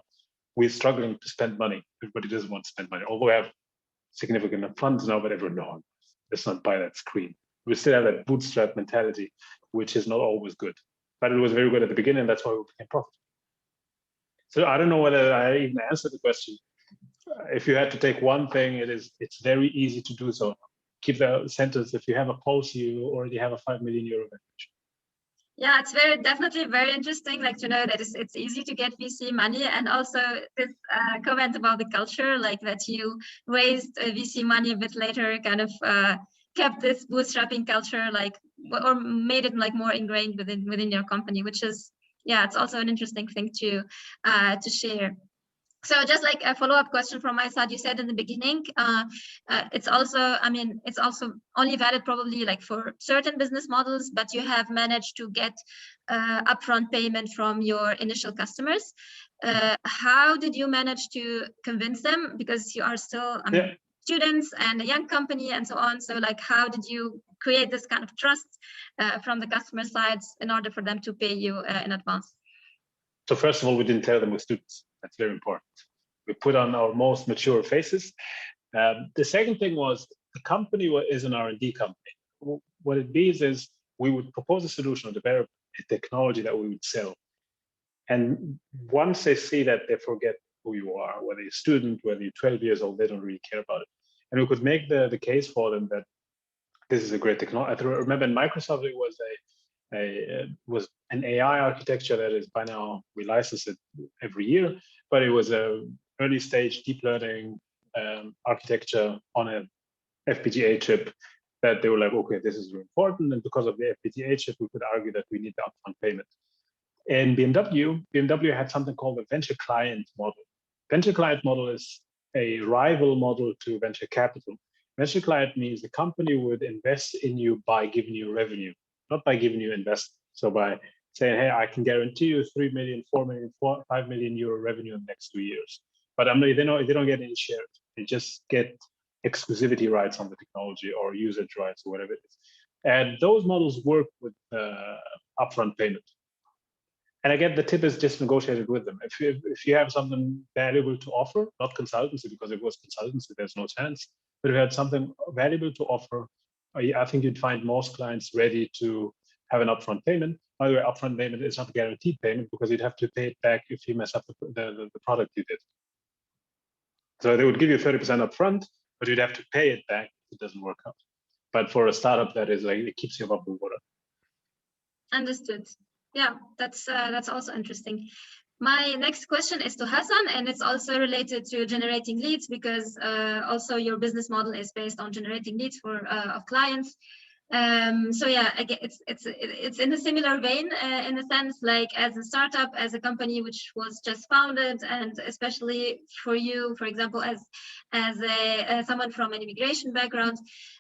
we're struggling to spend money. Everybody doesn't want to spend money. Although we have significant funds now, but everyone knows, let's not buy that screen. We still have that bootstrap mentality, which is not always good. But it was very good at the beginning, and that's why we became profitable. So I don't know whether I even answered the question. If you had to take one thing, it's very easy to do so. Keep the sentence. If you have a policy, you already have a 5 million euro valuation. Yeah, it's definitely very interesting, like to know that it's easy to get VC money, and also this comment about the culture, like that you raised VC money a bit later, kind of kept this bootstrapping culture, like, or made it like more ingrained within your company, which is, yeah, it's also an interesting thing to share. So just like a follow-up question from my side, you said in the beginning, it's also only valid probably like for certain business models, but you have managed to get upfront payment from your initial customers. How did you manage to convince them? Because you are still students and a young company and so on. So like, how did you create this kind of trust from the customer sides in order for them to pay you in advance? So first of all, we didn't tell them we're students. That's very important. We put on our most mature faces. The second thing was the company is an R&D company. What it means is we would propose a solution or develop a technology that we would sell. And once they see that, they forget who you are, whether you're a student, whether you're 12 years old, they don't really care about it. And we could make the case for them that this is a great technology. I remember in Microsoft, it was an AI architecture that is by now, we license it every year, but it was a early stage deep learning architecture on a FPGA chip that they were like, okay, this is really important. And because of the FPGA chip, we could argue that we need the upfront payment. In BMW had something called the venture client model. Venture client model is a rival model to venture capital. Venture client means the company would invest in you by giving you revenue, not by giving you investment. So by saying, hey, I can guarantee you 3 million, 4 million, 5 million euro revenue in the next 2 years. But they don't get any shares. They just get exclusivity rights on the technology or usage rights or whatever it is. And those models work with upfront payment. And again, the tip is just negotiated with them. If you have something valuable to offer, not consultancy, because if it was consultancy, there's no chance. But if you had something valuable to offer, I think you'd find most clients ready to have an upfront payment. By the way, upfront payment is not a guaranteed payment because you'd have to pay it back if you mess up the product you did. So they would give you 30% upfront, but you'd have to pay it back if it doesn't work out. But for a startup, that is like, it keeps you above the water. Understood. Yeah, that's also interesting. My next question is to Hassan, and it's also related to generating leads because also your business model is based on generating leads for of clients. So yeah, again, it's in a similar vein in a sense, like as a startup, as a company which was just founded, and especially for you, for example, as someone from an immigration background,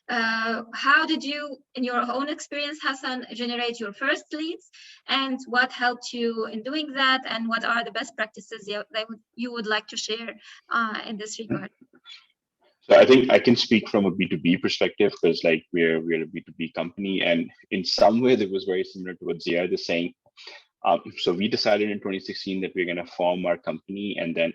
how did you, in your own experience, Hassan, generate your first leads, and what helped you in doing that, and what are the best practices you would like to share in this regard? So I think I can speak from a B2B perspective because like we're a B2B company, and in some ways it was very similar to what Zied is saying. So we decided in 2016 that we're going to form our company, and then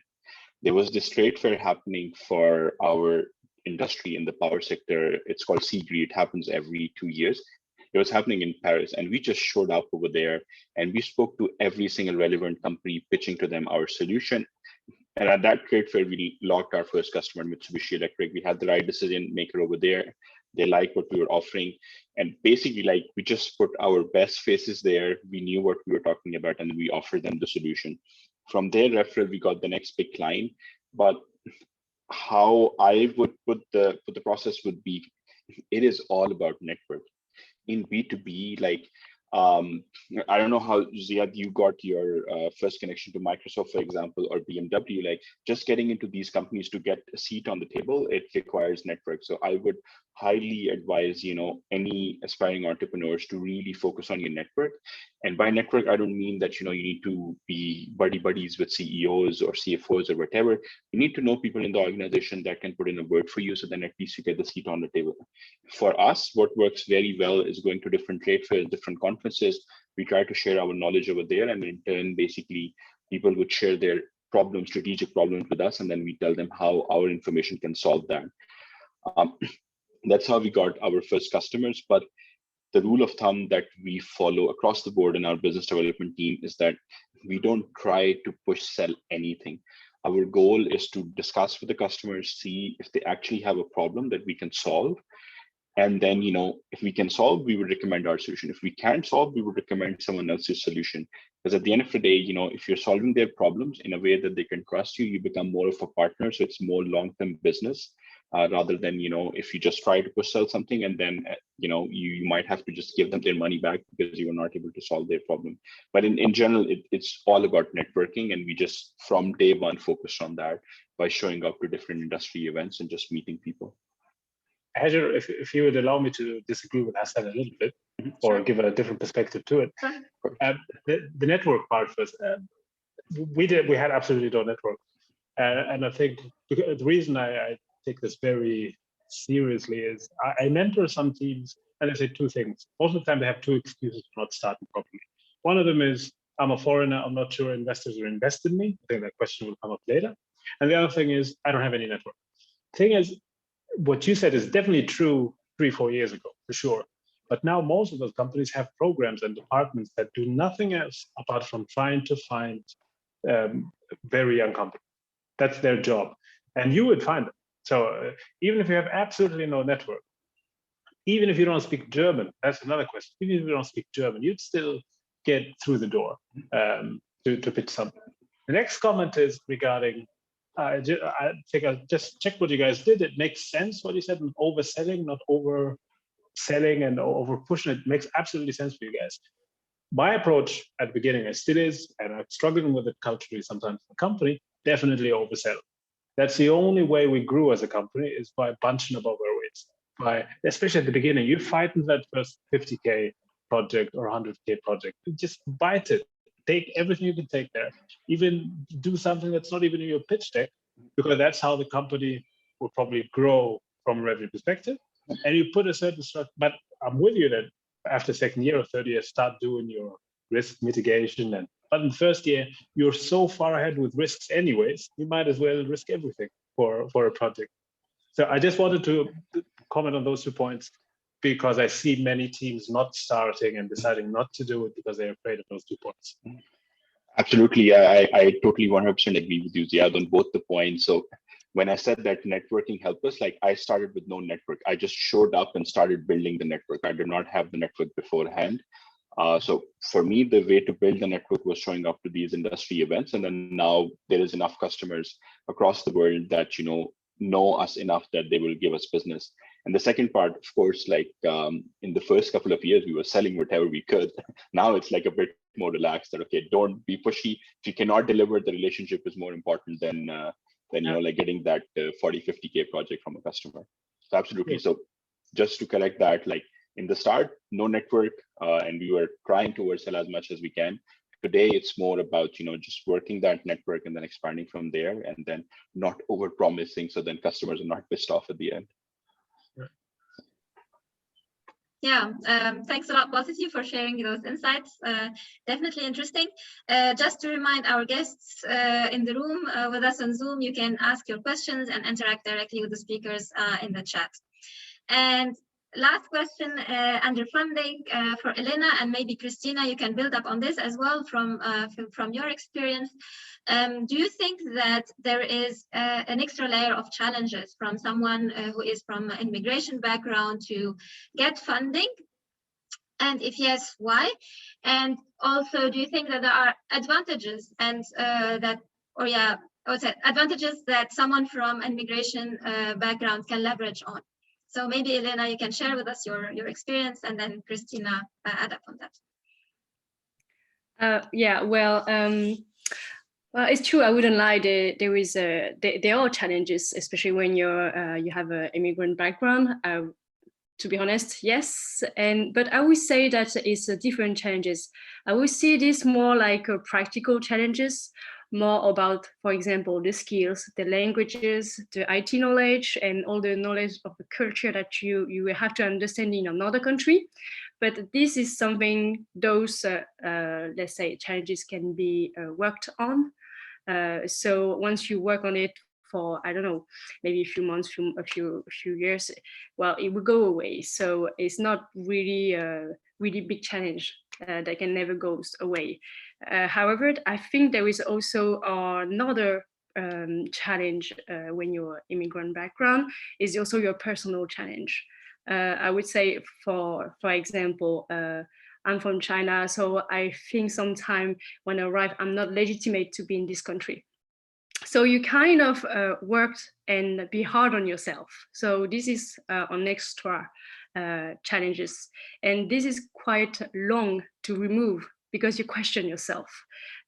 there was this trade fair happening for our industry in the power sector. It's called CGRI. It happens every 2 years. It was happening in Paris, and we just showed up over there, and we spoke to every single relevant company, pitching to them our solution. And at that trade fair, we locked our first customer, Mitsubishi Electric. We had the right decision maker over there. They liked what we were offering. And basically, like, we just put our best faces there. We knew what we were talking about, and we offered them the solution. From their referral, we got the next big client. But how I would put the process would be, it is all about network. In B2B, like, I don't know how, Zied, you got your first connection to Microsoft, for example, or BMW. Like, just getting into these companies to get a seat on the table, it requires network. So I would highly advise, any aspiring entrepreneurs to really focus on your network. And by network, I don't mean that, you need to be buddies with CEOs or CFOs or whatever. You need to know people in the organization that can put in a word for you, so then at least you get the seat on the table. For us, what works very well is going to different trade fairs, different conferences. We try to share our knowledge over there, and in turn, basically, people would share their problems, strategic problems with us, and then we tell them how our information can solve that. That's how we got our first customers. But the rule of thumb that we follow across the board in our business development team is that we don't try to push sell anything. Our goal is to discuss with the customers, see if they actually have a problem that we can solve. And then, if we can solve, we would recommend our solution. If we can't solve, we would recommend someone else's solution. Because at the end of the day, if you're solving their problems in a way that they can trust you, you become more of a partner. So it's more long-term business rather than, if you just try to push sell something and then, you might have to just give them their money back because you were not able to solve their problem. But in general, it's all about networking. And we just, from day one, focused on that by showing up to different industry events and just meeting people. Hassan, if you would allow me to disagree with Hassan a little bit, or give a different perspective to it. The network part first. We had absolutely no network. And I think the reason I take this very seriously is I mentor some teams, and I say two things. Most of the time, they have two excuses for not starting properly. One of them is, I'm a foreigner, I'm not sure investors will invest in me. I think that question will come up later. And the other thing is, I don't have any network. Thing is, what you said is definitely true 3-4 years ago, for sure. But now most of those companies have programs and departments that do nothing else apart from trying to find very young companies. That's their job. And you would find them. So even if you have absolutely no network, even if you don't speak German, that's another question. Even if you don't speak German, you'd still get through the door to pitch something. The next comment is regarding, I think I just checked what you guys did. It makes sense what you said, overselling, not overselling and over pushing. It makes absolutely sense for you guys. My approach at the beginning, it still is, and I'm struggling with it culturally sometimes in the company, definitely oversell. That's the only way we grew as a company, is by bunching above our weights. Especially at the beginning, you fighting that first 50K, project or 100K project. Just bite it. Take everything you can take there. Even do something that's not even in your pitch deck, because that's how the company will probably grow from a revenue perspective. And you put a certain structure, but I'm with you that after second year or third year, start doing your risk mitigation. But in the first year, you're so far ahead with risks anyways, you might as well risk everything for a project. So I just wanted to comment on those 2 points, because I see many teams not starting and deciding not to do it because they're afraid of those 2 points. Absolutely. I totally 100% agree with you, Ziad, on both the points. So when I said that networking helped us, like I started with no network. I just showed up and started building the network. I did not have the network beforehand. So for me, the way to build the network was showing up to these industry events. And then now there is enough customers across the world that, know us enough that they will give us business. And the second part, of course, like in the first couple of years, we were selling whatever we could. Now it's like a bit more relaxed that, okay, don't be pushy. If you cannot deliver, the relationship is more important than like getting that 40, 50K project from a customer. So absolutely. So just to collect that, like in the start, no network, and we were trying to sell as much as we can. Today, it's more about, just working that network and then expanding from there, and then not over promising. So then customers are not pissed off at the end. Yeah, thanks a lot, both of you, for sharing those insights. Definitely interesting. Just to remind our guests in the room with us on Zoom, you can ask your questions and interact directly with the speakers in the chat. And last question under funding for Elena, and maybe Christina, you can build up on this as well from your experience. Do you think that there is an extra layer of challenges from someone who is from an immigration background to get funding? And if yes, why? And also, do you think that there are advantages and advantages that someone from an immigration background can leverage on? So maybe Elena, you can share with us your experience, and then Christina add up on that. Well, it's true. I wouldn't lie. There are challenges, especially when you have an immigrant background. To be honest, yes. But I would say that it's different challenges. I would see this more like practical challenges, more about, for example, the skills, the languages, the IT knowledge, and all the knowledge of the culture that you will have to understand in another country. But this is something those, let's say, challenges can be worked on. So once you work on it for, I don't know, maybe a few months, a few years, well, it will go away. So it's not really a really big challenge that can never go away. However, I think there is also another challenge when you're immigrant background, is also your personal challenge. I would say, for example, I'm from China, so I think sometimes when I arrive, I'm not legitimate to be in this country. So you kind of worked and be hard on yourself. So this is an extra challenges. And this is quite long to remove because you question yourself,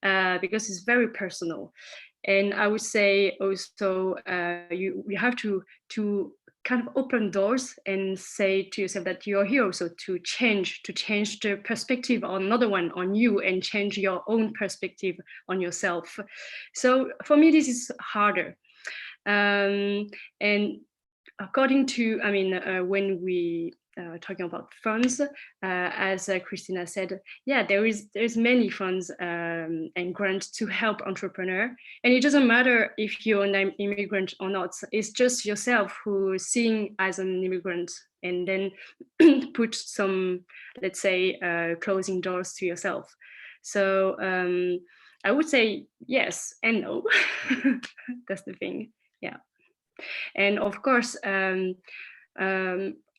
because it's very personal. And I would say also you have to kind of open doors and say to yourself that you're here also to change the perspective on another one on you, and change your own perspective on yourself. So for me, this is harder. And according to, I mean, when we talking about funds, as Christina said, yeah, there's many funds and grants to help entrepreneur, and it doesn't matter if you're an immigrant or not. It's just yourself who's seeing as an immigrant, and then put some, let's say, closing doors to yourself. So I would say yes and no. That's the thing. Yeah. And of course,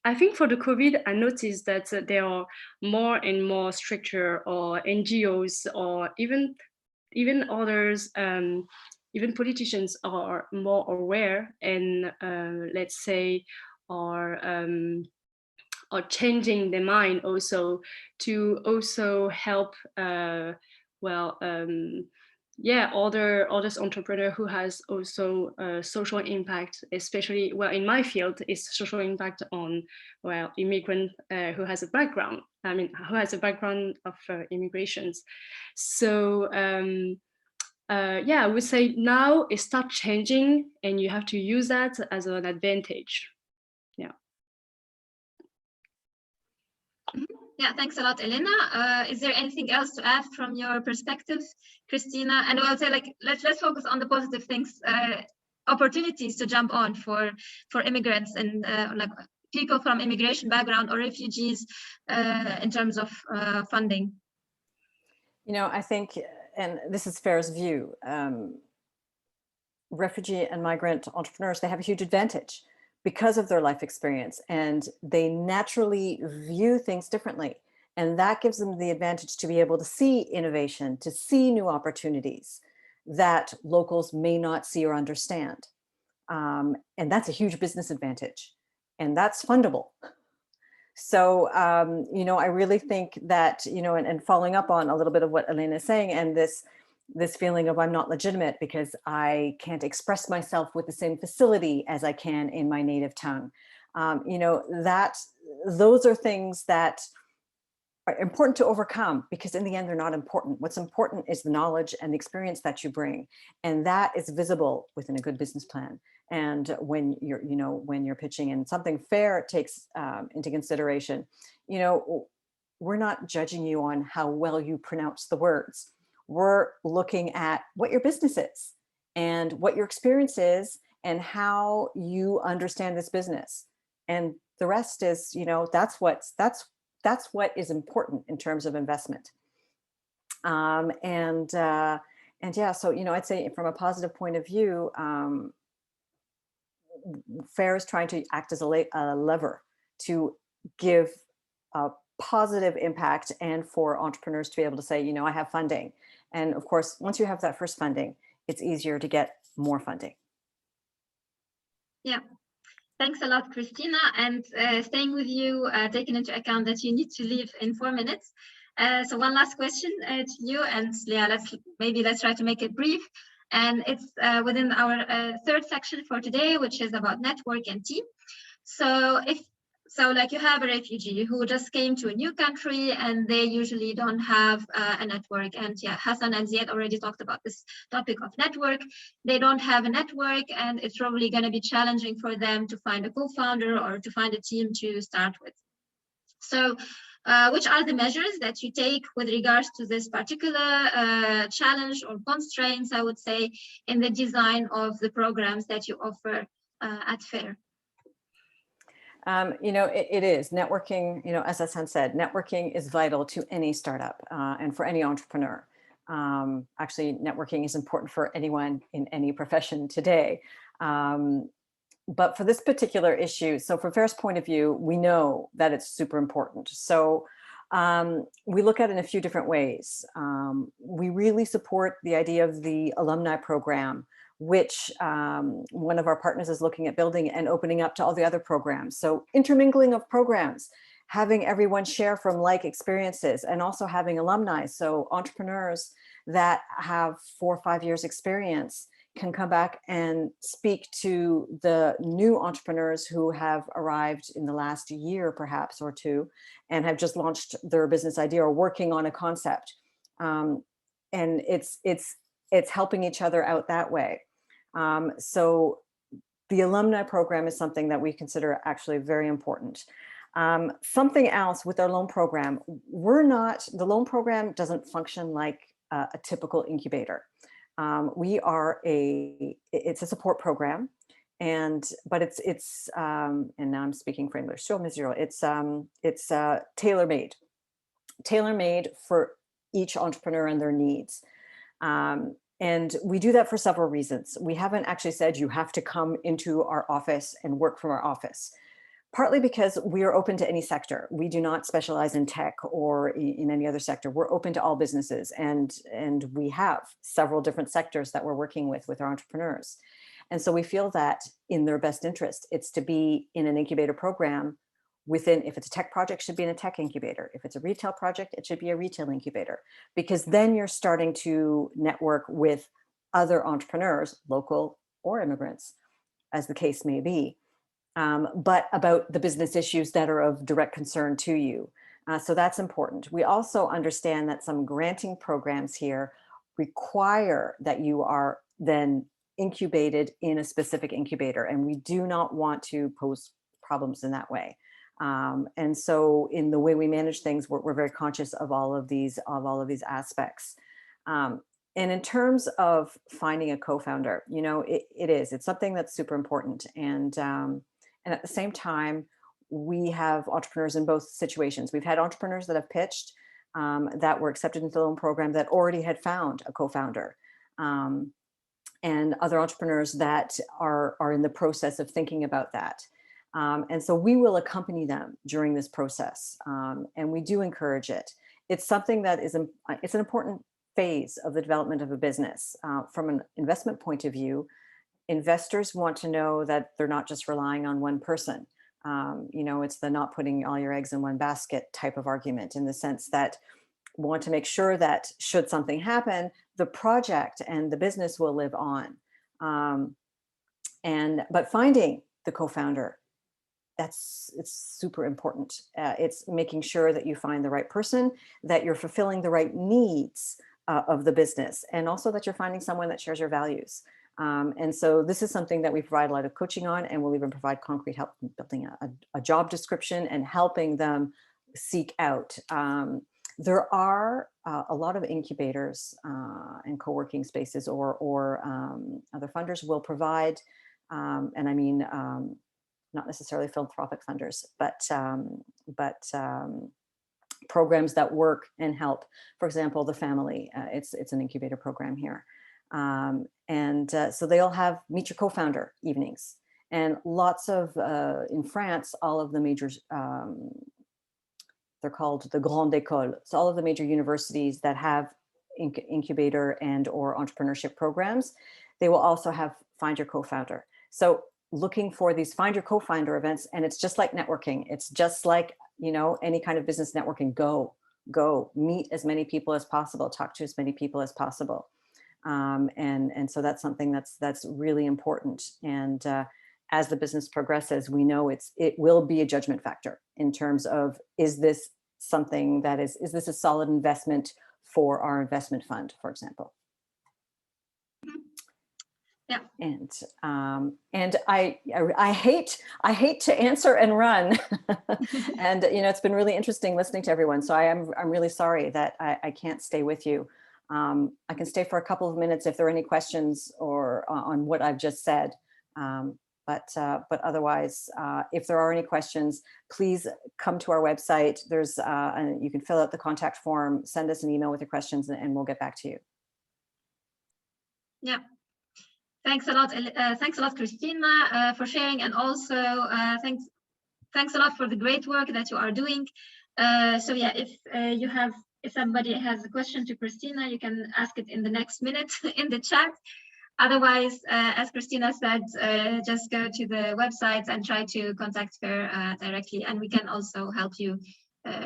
I think for the COVID, I noticed that there are more and more structure, or NGOs, or even others, even politicians are more aware, and let's say are changing their mind also to also help yeah, others entrepreneur who has also social impact, especially, well, in my field, is social impact on, well, immigrant who has a background, who has a background of immigrations. So yeah, I would say now it starts changing and you have to use that as an advantage. Yeah. Yeah, thanks a lot, Elena. Is there anything else to add from your perspective, Christina? And I'll say, like, let's focus on the positive things, opportunities to jump on for immigrants and like people from immigration background or refugees in terms of funding. You know, I think, and this is FAIR's view, refugee and migrant entrepreneurs, they have a huge advantage because of their life experience, and they naturally view things differently. And that gives them the advantage to be able to see innovation, to see new opportunities that locals may not see or understand. And that's a huge business advantage, and that's fundable. So, you know, I really think that, you know, and following up on a little bit of what Elena is saying, and this feeling of I'm not legitimate because I can't express myself with the same facility as I can in my native tongue. You know, those are things that are important to overcome, because in the end, they're not important. What's important is the knowledge and the experience that you bring. And that is visible within a good business plan. And when you're, you know, when you're pitching in, something FAIR takes into consideration, you know, we're not judging you on how well you pronounce the words. We're looking at what your business is and what your experience is and how you understand this business. And the rest is, you know, that's what is important in terms of investment. And yeah, so, you know, I'd say from a positive point of view, FAIR is trying to act as a lever to give a positive impact and for entrepreneurs to be able to say, you know, I have funding. And of course, once you have that first funding, it's easier to get more funding. Yeah. Thanks a lot, Christina. And staying with you, taking into account that you need to leave in 4 minutes. So one last question to you, and yeah, let's try to make it brief. And it's within our third section for today, which is about network and team. So like you have a refugee who just came to a new country and they usually don't have a network. And yeah, Hassan and Zied already talked about this topic of network. They don't have a network, and it's probably going to be challenging for them to find a co-founder or to find a team to start with. So which are the measures that you take with regards to this particular challenge or constraints, I would say, in the design of the programs that you offer at FAIR? You know, it is networking, you know, as Hassan said, networking is vital to any startup and for any entrepreneur. Actually, networking is important for anyone in any profession today. But for this particular issue, so from FAIR's point of view, we know that it's super important. So we look at it in a few different ways. We really support the idea of the alumni program, which one of our partners is looking at building and opening up to all the other programs. So intermingling of programs, having everyone share from like experiences, and also having alumni. So entrepreneurs that have 4 or 5 years experience can come back and speak to the new entrepreneurs who have arrived in the last year, perhaps, or 2, and have just launched their business idea or working on a concept. And it's helping each other out that way. So the alumni program is something that we consider actually very important. Something else with our loan program, the loan program doesn't function like a typical incubator. It's a support program, but it's and now I'm speaking for English, so miserable. It's tailor-made for each entrepreneur and their needs. And we do that for several reasons. We haven't actually said you have to come into our office and work from our office, partly because we are open to any sector. We do not specialize in tech or in any other sector. We're open to all businesses, and we have several different sectors that we're working with our entrepreneurs. And so we feel that in their best interest, it's to be in an incubator program within, if it's a tech project, it should be in a tech incubator. If it's a retail project, it should be a retail incubator, because then you're starting to network with other entrepreneurs, local or immigrants, as the case may be, but about the business issues that are of direct concern to you. So that's important. We also understand that some granting programs here require that you are then incubated in a specific incubator, and we do not want to pose problems in that way. And so in the way we manage things, we're very conscious of all of these aspects. And in terms of finding a co-founder, you know, it's something that's super important. And at the same time, we have entrepreneurs in both situations. We've had entrepreneurs that have pitched that were accepted into the loan program that already had found a co-founder, and other entrepreneurs that are in the process of thinking about that. And so we will accompany them during this process, and we do encourage it. It's something that it's an important phase of the development of a business. From an investment point of view, investors want to know that they're not just relying on one person. You know, it's the not putting all your eggs in one basket type of argument, in the sense that we want to make sure that should something happen, the project and the business will live on. But finding the co-founder, it's super important. It's making sure that you find the right person, that you're fulfilling the right needs of the business, and also that you're finding someone that shares your values. And so this is something that we provide a lot of coaching on, and we'll even provide concrete help in building a job description and helping them seek out. There are a lot of incubators and co-working spaces or other funders will provide, and I mean, not necessarily philanthropic funders, but programs that work and help. For example, the family, it's an incubator program here. So they'll have meet your co-founder evenings, and lots of, in France, all of the major, they're called the Grande École. So all of the major universities that have incubator and or entrepreneurship programs, they will also have Find Your Co-Founder. So looking for these Find Your Co-Founder events, and it's just like networking. It's just like, you know, any kind of business networking. Go meet as many people as possible, talk to as many people as possible. And so that's something that's really important. And as the business progresses, we know it will be a judgment factor in terms of, is this something that is this a solid investment for our investment fund, for example? Yeah. And I hate to answer and run. And you know, it's been really interesting listening to everyone. So I'm really sorry that I can't stay with you. I can stay for a couple of minutes if there are any questions or on what I've just said. But otherwise, if there are any questions, please come to our website. And you can fill out the contact form, send us an email with your questions, and we'll get back to you. Yeah. Thanks a lot. Thanks a lot, Christina, for sharing, and also thanks a lot for the great work that you are doing. So yeah, if somebody has a question to Christina, you can ask it in the next minute in the chat. Otherwise, as Christina said, just go to the website and try to contact her directly, and we can also help you.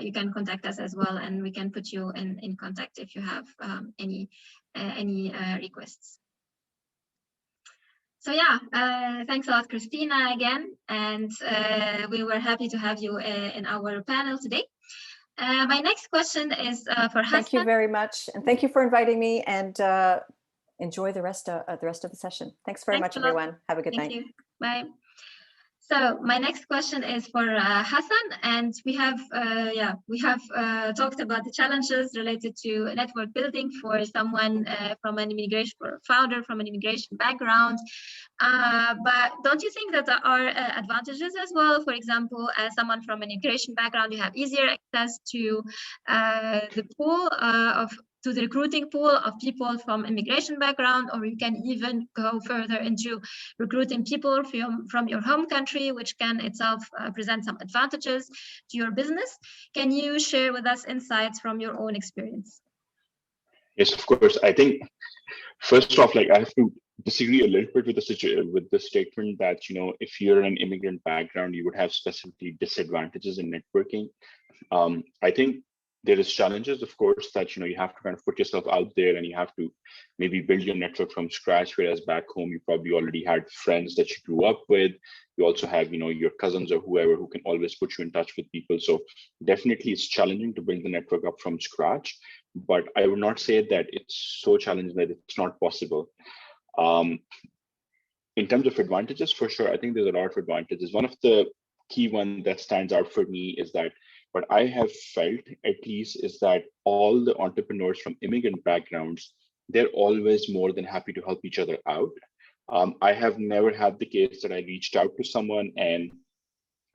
You can contact us as well, and we can put you in contact if you have any requests. So yeah, thanks a lot, Christina, again, and we were happy to have you in our panel today. My next question is for Hassan. Thank you very much, and thank you for inviting me, and enjoy the rest of the session. Thanks very much, everyone. Have a good night. Thank you. Bye. So my next question is for Hassan, and we have talked about the challenges related to network building for someone from an immigration founder from an immigration background. But don't you think that there are advantages as well? For example, as someone from an immigration background, you have easier access to the pool to the recruiting pool of people from immigration background, or you can even go further into recruiting people from your home country, which can itself present some advantages to your business. Can you share with us insights from your own experience? Yes, of course. I think first off, like I have to disagree a little bit with the statement that, you know, if you're an immigrant background, you would have specifically disadvantages in networking. I think there is challenges, of course, that, you know, you have to kind of put yourself out there and you have to maybe build your network from scratch, whereas back home, you probably already had friends that you grew up with. You also have, you know, your cousins or whoever who can always put you in touch with people. So definitely it's challenging to build the network up from scratch, but I would not say that it's so challenging that it's not possible. In terms of advantages, for sure, I think there's a lot of advantages. One of the key one that stands out for me is that what I have felt, at least, is that all the entrepreneurs from immigrant backgrounds, they're always more than happy to help each other out. I have never had the case that I reached out to someone, and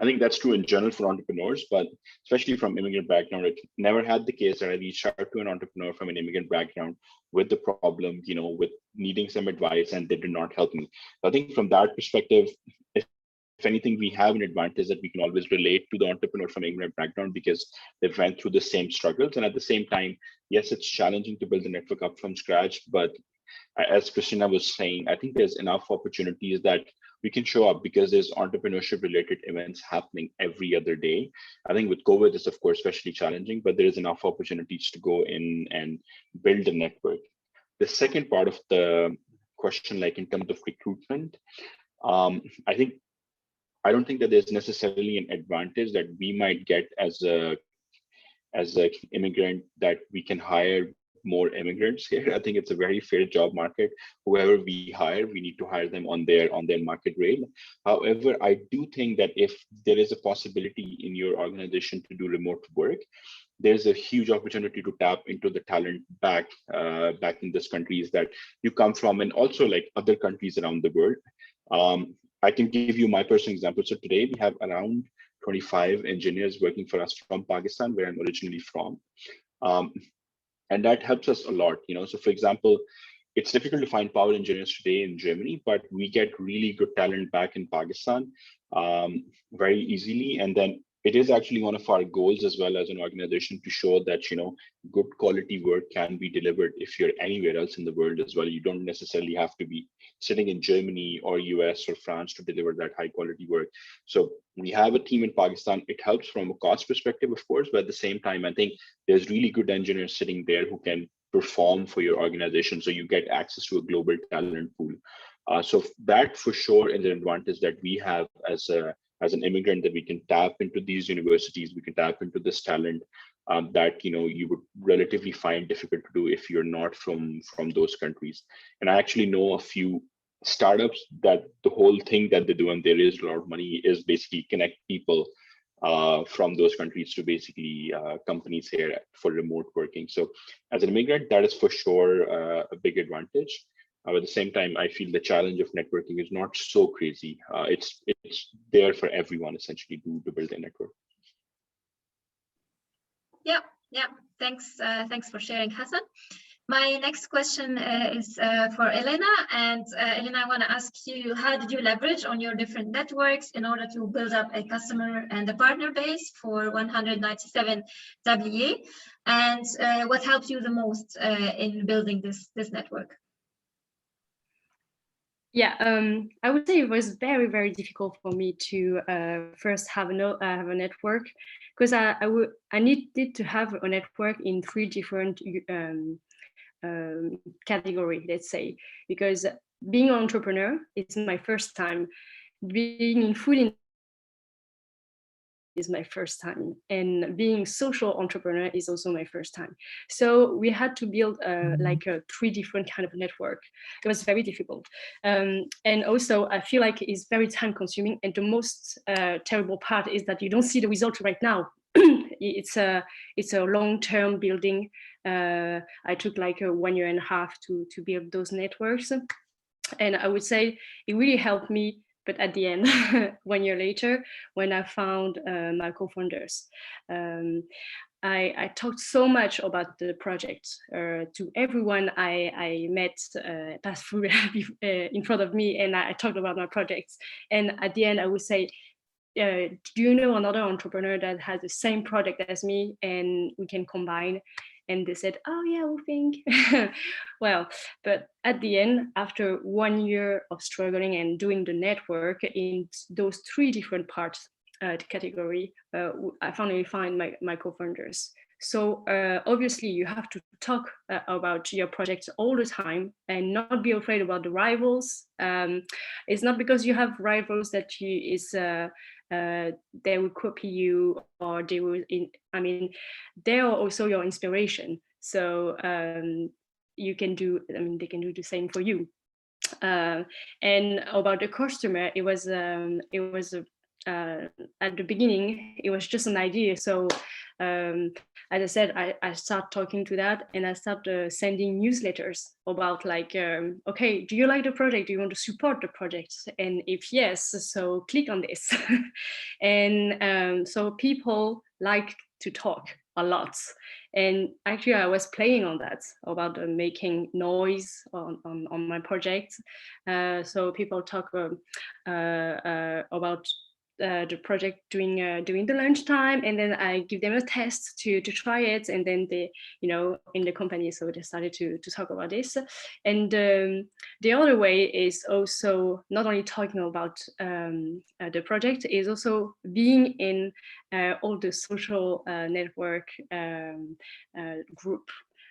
I think that's true in general for entrepreneurs, but especially from immigrant background, it never had the case that I reached out to an entrepreneur from an immigrant background with the problem, you know, with needing some advice, and they did not help me. I think from that perspective, if anything, we have an advantage that we can always relate to the entrepreneur from immigrant background because they've went through the same struggles. And at the same time, yes, it's challenging to build a network up from scratch, but as Christina was saying, I think there's enough opportunities that we can show up because there's entrepreneurship related events happening every other day. I think with COVID, it's of course especially challenging, but there is enough opportunities to go in and build a network. The second part of the question, like in terms of recruitment, I don't think that there's necessarily an advantage that we might get as a immigrant that we can hire more immigrants here. I think it's a very fair job market. Whoever we hire, we need to hire them on their market rate. However, I do think that if there is a possibility in your organization to do remote work, there's a huge opportunity to tap into the talent back in these countries that you come from, and also like other countries around the world. I can give you my personal example. So today we have around 25 engineers working for us from Pakistan, where I'm originally from. And that helps us a lot, you know. So for example, it's difficult to find power engineers today in Germany, but we get really good talent back in Pakistan very easily. And then it is actually one of our goals as well as an organization to show that, you know, good quality work can be delivered if you're anywhere else in the world as well. You don't necessarily have to be sitting in Germany or US or France to deliver that high quality work. So we have a team in Pakistan. It helps from a cost perspective, of course, but at the same time, I think there's really good engineers sitting there who can perform for your organization. So you get access to a global talent pool. So that for sure is an advantage that we have as an immigrant, that we can tap into these universities, we can tap into this talent that, you know, you would relatively find difficult to do if you're not from those countries. And I actually know a few startups that the whole thing that they do, and there is a lot of money, is basically connect people from those countries to basically companies here for remote working. So as an immigrant, that is for sure a big advantage. At the same time, I feel the challenge of networking is not so crazy. It's there for everyone essentially to build a network. Yeah. Thanks for sharing, Hassan. My next question is for Elena. And Elena, I want to ask you, how did you leverage on your different networks in order to build up a customer and a partner base for 197 WA? And what helped you the most in building this network? Yeah, I would say it was very, very difficult for me to first have a network, because I needed to have a network in 3 different categories, let's say, because being an entrepreneur, it's my first time. Being in food is my first time, and being social entrepreneur is also my first time. So we had to build like a 3 different kind of network. It was very difficult, and also I feel like it's very time consuming, and the most terrible part is that you don't see the result right now. It's a long-term building. I took like 1.5 years to build those networks, and I would say it really helped me. But at the end, 1 year later, when I found my co-founders, I talked so much about the project to everyone I met, passed through in front of me, and I talked about my projects. And at the end, I would say, do you know another entrepreneur that has the same project as me, and we can combine? and they said, oh yeah, we think. Well, but at the end, after 1 year of struggling and doing the network in those 3 different parts, category, I finally find my co-founders. So obviously you have to talk about your projects all the time and not be afraid about the rivals. It's not because you have rivals that they will copy you, or they will, they are also your inspiration. So you can do, they can do the same for you. And about the customer, it was at the beginning, it was just an idea. So as I said, I start talking to that, and I start sending newsletters about like, okay, do you like the project? Do you want to support the project? And if yes, so click on this. And so people like to talk a lot. And actually I was playing on that, about making noise on my project. So people talk about the project during the lunchtime, and then I give them a test to try it, and then they, in the company, so they started to talk about this. And the other way is also not only talking about the project, is also being in all the social network group.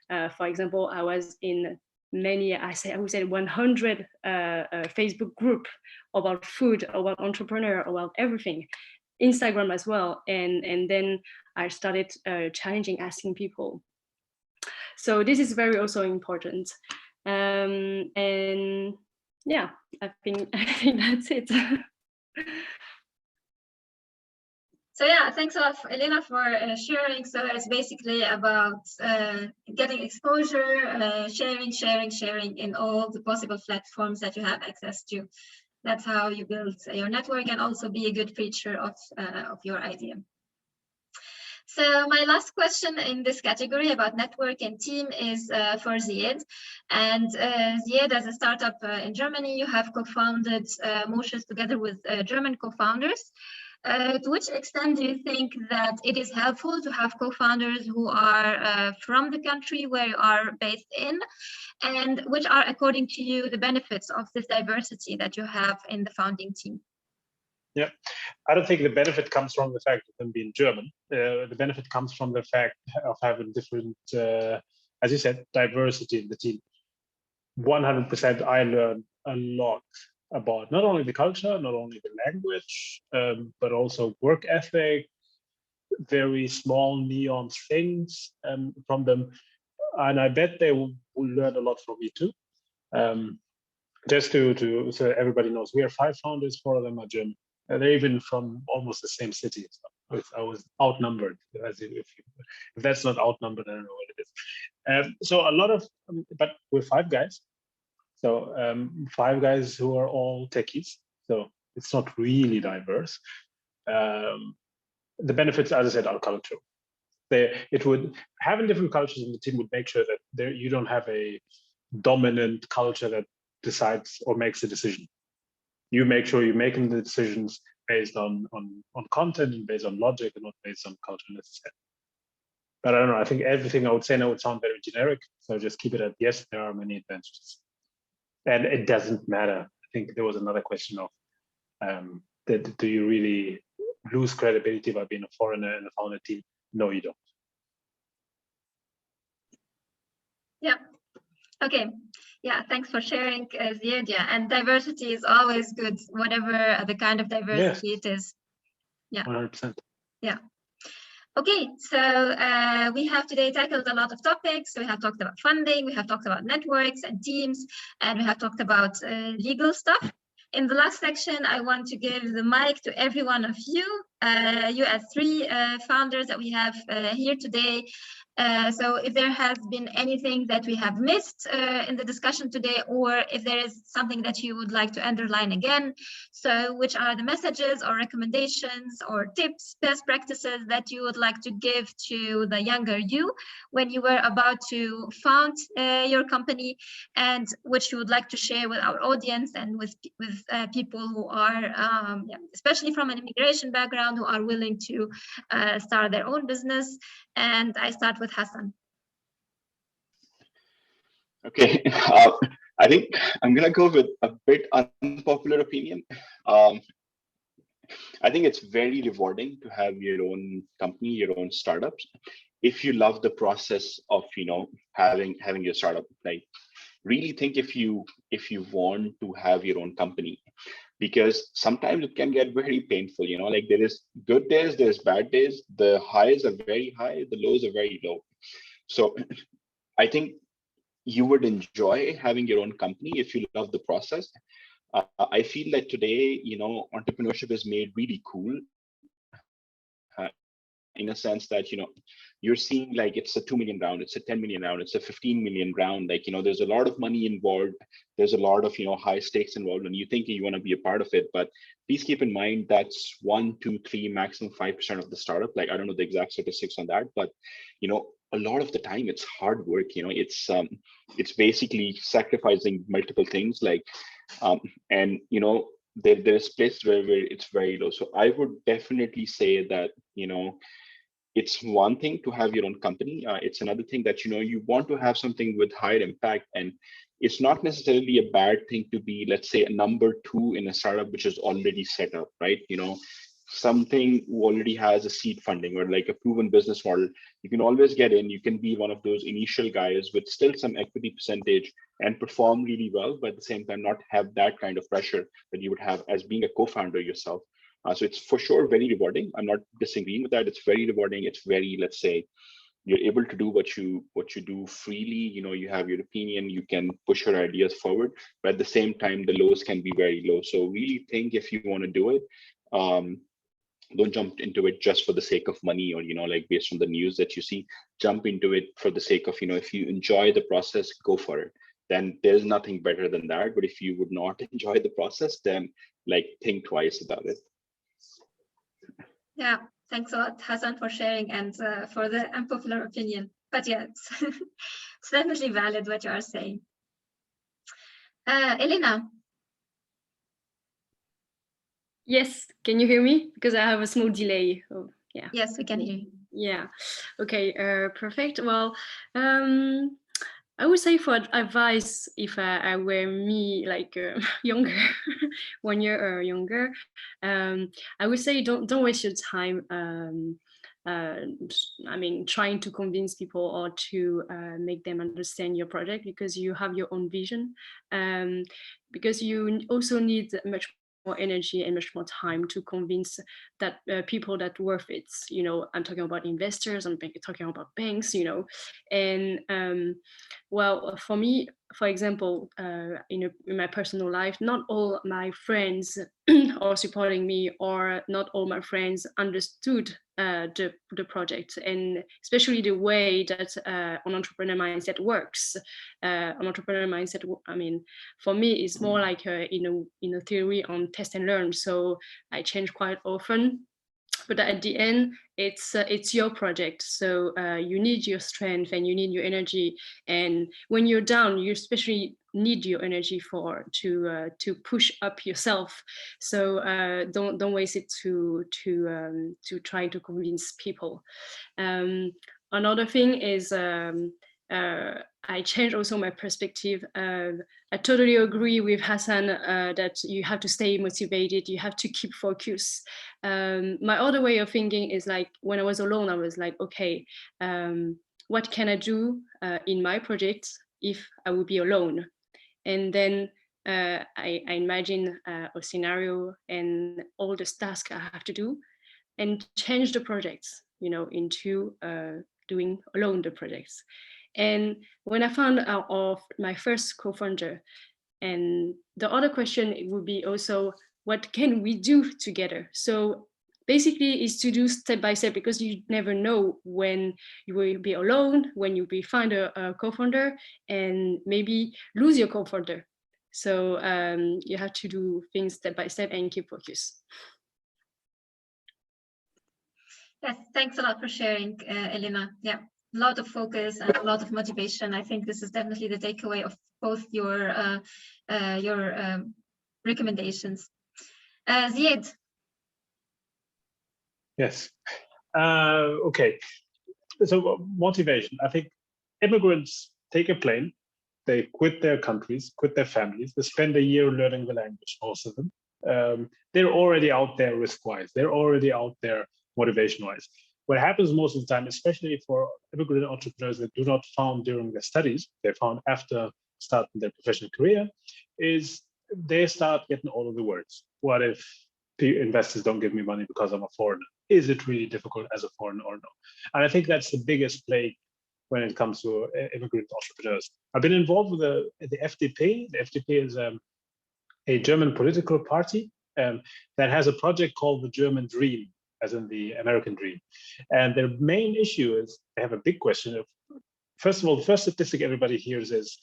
For example, I was in many, I would say 100 Facebook group about food, about entrepreneur, about everything, Instagram as well. And then I started challenging, asking people. So this is very also important. And yeah, I think that's it. So yeah, thanks a lot, Elena, for sharing. So it's basically about getting exposure, sharing in all the possible platforms that you have access to. That's how you build your network and also be a good preacher of your idea. So my last question in this category about network and team is for Zied. And Zied, as a startup in Germany, you have co-founded Motius together with German co-founders. To which extent do you think that it is helpful to have co-founders who are from the country where you are based in, and which are, according to you, the benefits of this diversity that you have in the founding team? Yeah, I don't think the benefit comes from the fact of them being German. The benefit comes from the fact of having different, as you said, diversity in the team. 100% I learned a lot about not only the culture, not only the language, but also work ethic, very small neon things from them. And I bet they will learn a lot from me too. Just so everybody knows, we are 5 founders, 4 of them are German. They're even from almost the same city. So I was outnumbered. If that's not outnumbered, I don't know what it is. So a lot of, but we're 5 guys. So 5 guys who are all techies. So it's not really diverse. The benefits, as I said, are cultural. Having different cultures in the team would make sure that you don't have a dominant culture that decides or makes a decision. You make sure you're making the decisions based on content and based on logic and not based on culture necessarily. But I don't know, I think everything I would say now would sound very generic. So just keep it at yes, there are many advantages. And it doesn't matter. I think there was another question of, do you really lose credibility by being a foreigner in a founder team? No, you don't. Yeah. Okay. Yeah, thanks for sharing, Zied. Yeah, and diversity is always good, whatever the kind of diversity it is. Yeah. 100%. Yeah. Okay, so we have today tackled a lot of topics. So we have talked about funding, we have talked about networks and teams, and we have talked about legal stuff. In the last section, I want to give the mic to every one of you, you as 3 founders that we have here today. So if there has been anything that we have missed in the discussion today, or if there is something that you would like to underline again, so which are the messages or recommendations or tips, best practices that you would like to give to the younger you when you were about to found your company, and which you would like to share with our audience and with people who are, especially from an immigration background, who are willing to start their own business. And I start with Hassan. Okay, I think I'm gonna go with a bit unpopular opinion. I think it's very rewarding to have your own company, your own startups, if you love the process of having your startup. Like, really think if you want to have your own company, because sometimes it can get very painful. Like, there is good days, there's bad days. The highs are very high, the lows are very low. So I think you would enjoy having your own company if you love the process. I feel that today, entrepreneurship is made really cool, in a sense that, you're seeing like it's a 2 million round, it's a 10 million round, it's a 15 million round. Like, there's a lot of money involved. There's a lot of, high stakes involved, and you think you want to be a part of it. But please keep in mind that's 1, 2, 3, maximum 5% of the startup. Like, I don't know the exact statistics on that, but a lot of the time it's hard work. It's basically sacrificing multiple things. Like, and there's places where it's very low. So I would definitely say that it's one thing to have your own company. It's another thing that you want to have something with higher impact, and it's not necessarily a bad thing to be, let's say, a number 2 in a startup which is already set up, right? Something who already has a seed funding or like a proven business model. You can always get in. You can be one of those initial guys with still some equity percentage and perform really well, but at the same time not have that kind of pressure that you would have as being a co-founder yourself. So it's for sure very rewarding. I'm not disagreeing with that. It's very rewarding. It's very, let's say, you're able to do what you do freely. You have your opinion, you can push your ideas forward, but at the same time the lows can be very low. So really think if you want to do it. Don't jump into it just for the sake of money, or like based on the news that you see. Jump into it for the sake of, if you enjoy the process, go for it. Then there's nothing better than that. But if you would not enjoy the process, then like think twice about it. Yeah, thanks a lot, Hassan, for sharing and for the unpopular opinion. But yeah, it's definitely valid what you are saying. Elena. Yes, can you hear me? Because I have a small delay. Oh, yeah. Yes, we can hear you. Yeah. Okay. Perfect. Well, I would say for advice, if I were me, like younger, 1 year or younger, I would say don't waste your time. I mean, trying to convince people or to make them understand your project, because you have your own vision. Because you also need much more energy and much more time to convince that people that worth it. I'm talking about investors, I'm talking about banks, and well, for me, for example, in my personal life, not all my friends are supporting me, or not all my friends understood the project, and especially the way that an entrepreneur mindset works. An entrepreneur mindset, I mean, for me, is more like in a theory on test and learn. So I change quite often, but at the end, it's your project. So you need your strength and you need your energy. And when you're down, you especially need your energy to push up yourself. So don't waste it to try to convince people. Another thing is I changed also my perspective. I totally agree with Hassan that you have to stay motivated, you have to keep focus. My other way of thinking is like, when I was alone, I was like, okay, what can I do in my project if I would be alone? And then I imagine a scenario and all the tasks I have to do, and change the projects, into doing alone the projects. And when I found out of my first co-founder, and the other question would be also, what can we do together? So basically is to do step by step, because you never know when you will be alone, when you will find a co-founder, and maybe lose your co-founder. So you have to do things step by step and keep focus. Yes, thanks a lot for sharing, Elena. Yeah, a lot of focus and a lot of motivation. I think this is definitely the takeaway of both your recommendations. Zied. Yes. Okay. So motivation. I think immigrants take a plane, they quit their countries, quit their families, they spend a year learning the language, most of them. They're already out there risk-wise. They're already out there motivation-wise. What happens most of the time, especially for immigrant entrepreneurs that do not found during their studies, they found after starting their professional career, is they start getting all of the words. What if investors don't give me money because I'm a foreigner? Is it really difficult as a foreigner or no? And I think that's the biggest plague when it comes to immigrant entrepreneurs. I've been involved with the FDP. The FDP is a German political party that has a project called the German Dream, as in the American dream. And their main issue is they have a big question of, first of all, the first statistic everybody hears is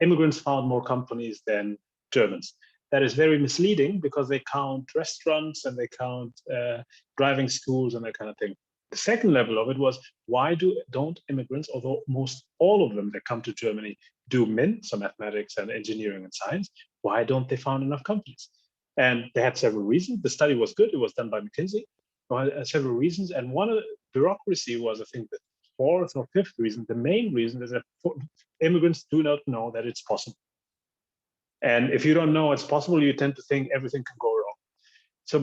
immigrants found more companies than Germans. That is very misleading because they count restaurants and they count driving schools and that kind of thing. The second level of it was, why don't immigrants, although most all of them that come to Germany do MINT, so mathematics and engineering and science, why don't they found enough companies? And they had several reasons. The study was good. It was done by McKinsey. Several reasons. And one of the bureaucracy was, I think, the fourth or fifth reason. The main reason is that immigrants do not know that it's possible. And if you don't know it's possible, you tend to think everything can go wrong. So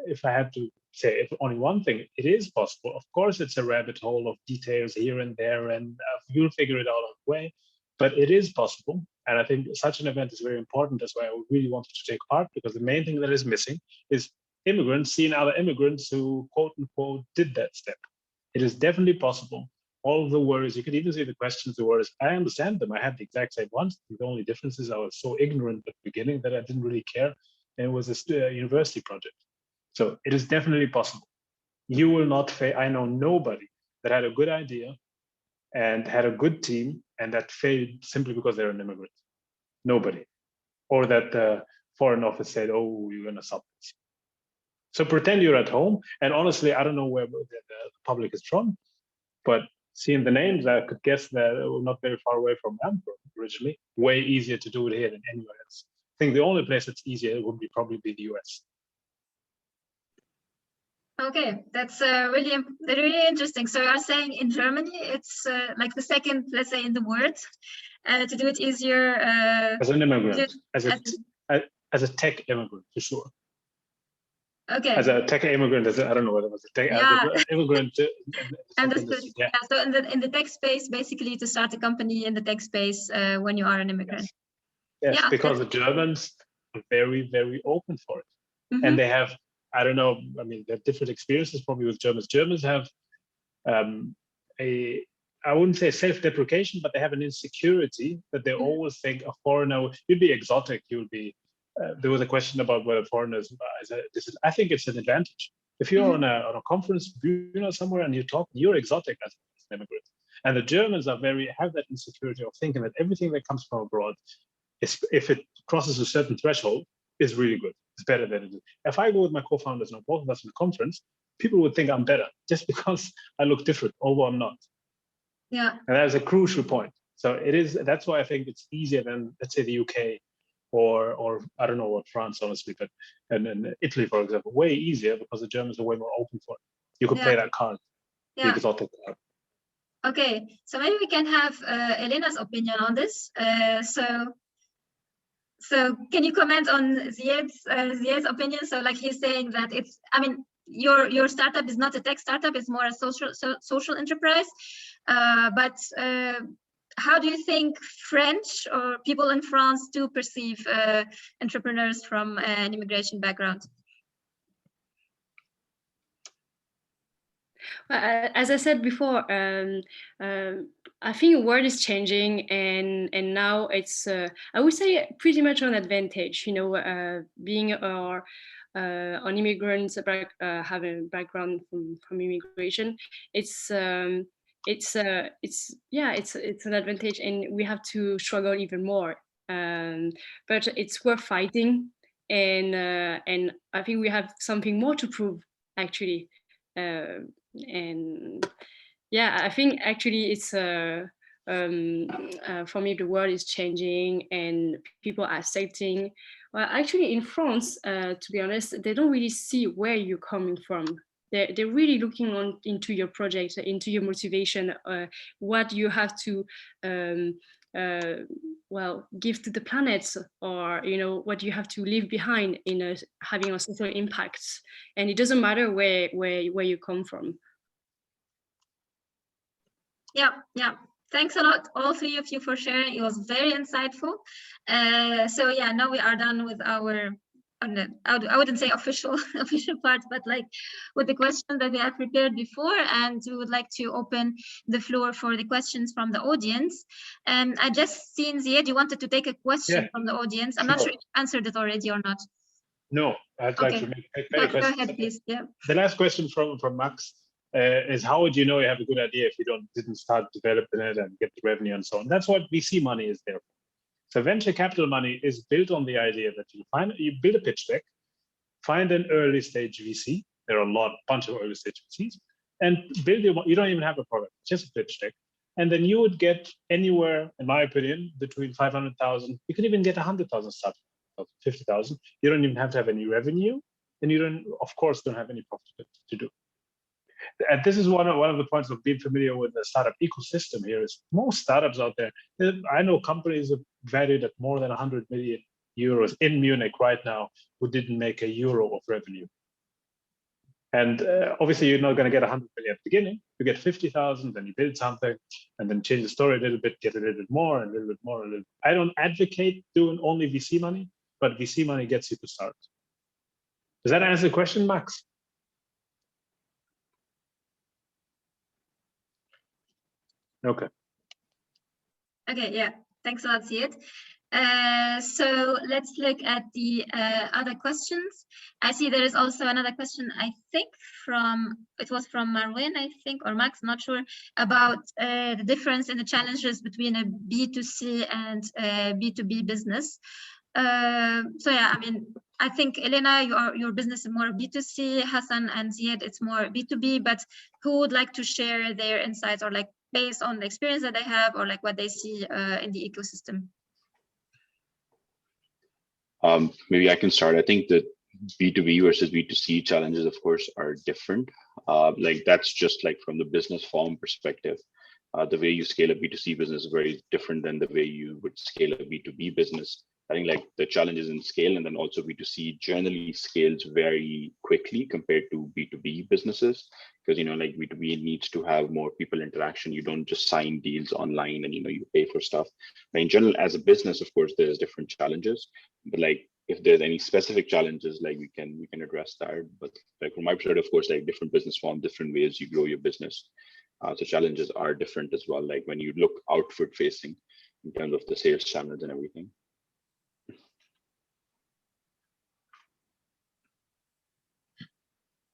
if I had to say if only one thing, it is possible. Of course, it's a rabbit hole of details here and there, and you'll figure it out on the way, but it is possible. And I think such an event is very important. That's why I really wanted to take part, because the main thing that is missing is immigrants seeing other immigrants who, quote unquote, did that step. It is definitely possible. All of the worries, you could even see the questions, the worries, I understand them. I had the exact same ones. The only difference is I was so ignorant at the beginning that I didn't really care. And it was a university project. So it is definitely possible. You will not fail. I know nobody that had a good idea and had a good team and that failed simply because they're an immigrant. Nobody. Or that the foreign office said, oh, you're going to stop this. So pretend you're at home. And honestly, I don't know where the public is from, but seeing the names, I could guess that it was not very far away from Amsterdam originally. Way easier to do it here than anywhere else. I think the only place that's easier would probably be the US. Okay, that's really interesting. So you're saying in Germany, it's like the second, let's say, in the world, to do it easier. As an immigrant, as a tech immigrant, for sure. Okay. As a tech immigrant, I don't know whether it was a tech immigrant. Understood. Yeah. So in the tech space, basically to start a company in the tech space when you are an immigrant. Yes, because the Germans are very, very open for it. Mm-hmm. And they have, I don't know, I mean, they have different experiences probably with Germans. Germans have I wouldn't say self-deprecation, but they have an insecurity that they always think a foreigner, you'd be exotic, you would be, there was a question about whether foreigners, I think it's an advantage. If you're on a conference, somewhere and you talk, you're exotic as an immigrant. And the Germans are have that insecurity of thinking that everything that comes from abroad, if it crosses a certain threshold, is really good. It's better than it is. If I go with my co-founders and both of us in a conference, people would think I'm better just because I look different, although I'm not. Yeah. And that's a crucial point. So it is, that's why I think it's easier than, let's say, the UK or I don't know what France, honestly, but and Italy, for example, way easier because the Germans are way more open for it. You could play that card, the exotic card. Okay, so maybe we can have Elena's opinion on this. So can you comment on Zied's opinion? So like he's saying that it's, I mean, your startup is not a tech startup, it's more a social enterprise. But how do you think French or people in France do perceive entrepreneurs from an immigration background? As I said before, I think the world is changing, and now it's I would say pretty much an advantage. You know, being an immigrant, having a background from immigration, it's an advantage, and we have to struggle even more. But it's worth fighting, and I think we have something more to prove, actually. And yeah, I think actually it's for me the world is changing and people are accepting. Well, actually in France, to be honest, they don't really see where you're coming from. They're really looking into your project, into your motivation, what you have to well, give to the planet, or what you have to leave behind in having a social impact. And it doesn't matter where you come from. Yeah. Thanks a lot, all three of you, for sharing. It was very insightful. So yeah, now we are done with our, I wouldn't say official part, but like with the questions that we have prepared before, and we would like to open the floor for the questions from the audience. I just seen Zied, you wanted to take a question from the audience. I'm not sure if you answered it already or not. No, I'd like to make many questions. Go ahead, please. Yeah. The last question from Max is, how would you know you have a good idea if you didn't start developing it and get the revenue and so on? That's what VC money is there for. So venture capital money is built on the idea that you build a pitch deck, find an early stage VC. There are a bunch of early stage VCs, and build you don't even have a product, just a pitch deck. And then you would get anywhere, in my opinion, between 500,000. You could even get 100,000 startups, 50,000. You don't even have to have any revenue, and you don't, of course, don't have any profit to do. And this is one of the points of being familiar with the startup ecosystem here. Is most startups out there, I know companies are valued at more than 100 million euros in Munich right now who didn't make a euro of revenue. And obviously, you're not going to get 100 million at the beginning. You get 50,000, then you build something, and then change the story a little bit, get a little bit more, and a little bit more. I don't advocate doing only VC money, but VC money gets you to start. Does that answer the question, Max? Okay. Okay, yeah. Thanks a lot, Zied. So let's look at the other questions. I see there is also another question, I think it was from Marwin, I think, or Max, not sure, about the difference in the challenges between a B2C and a B2B business. So yeah, I mean, I think, Elena, your business is more B2C, Hassan and Zied, it's more B2B, but who would like to share their insights, or like based on the experience that they have, or like what they see in the ecosystem? Maybe I can start. I think that B2B versus B2C challenges, of course, are different. Like that's just like from the business form perspective. The way you scale a B2C business is very different than the way you would scale a B2B business. I think like the challenges in scale, and then also B2C generally scales very quickly compared to B2B businesses, because like B2B needs to have more people interaction. You don't just sign deals online and you pay for stuff. But in general, as a business, of course, there's different challenges. But like if there's any specific challenges, like we can address that. But like from my perspective, of course, like different business form, different ways you grow your business. So challenges are different as well. Like when you look outward facing in terms of the sales channels and everything.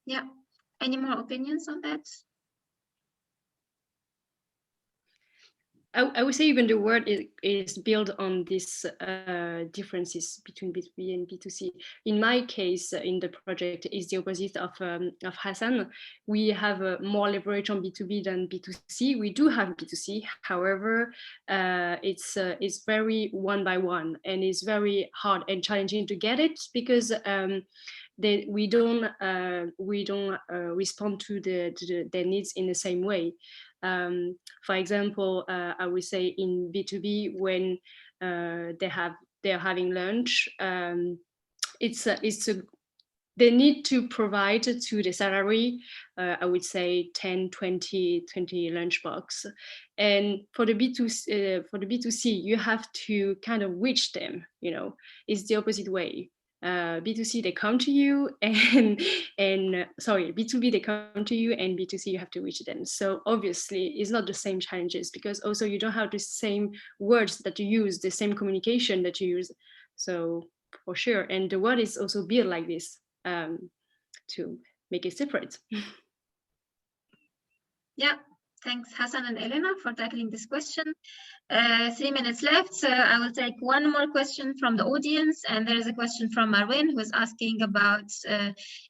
Yeah. Any more opinions on that? I would say even the word is built on these differences between B2B and B2C. In my case, in the project, is the opposite of Hassan. We have more leverage on B2B than B2C. We do have B2C, however, it's very one by one, and it's very hard and challenging to get it, because we don't respond to their needs in the same way. For example, I would say in B2B, when they're having lunch, they need to provide to the salary, I would say 10, 20 lunchbox. And for the B2C, you have to kind of reach them, it's the opposite way. B2C, they come to you, and sorry, B2B, they come to you, and B2C, you have to reach them. So obviously it's not the same challenges, because also you don't have the same words that you use, the same communication that you use. So for sure, and the word is also built like this to make it separate. Yeah. Thanks, Hassan and Elena, for tackling this question. 3 minutes left, so I will take one more question from the audience. And there is a question from Marwin, who is asking about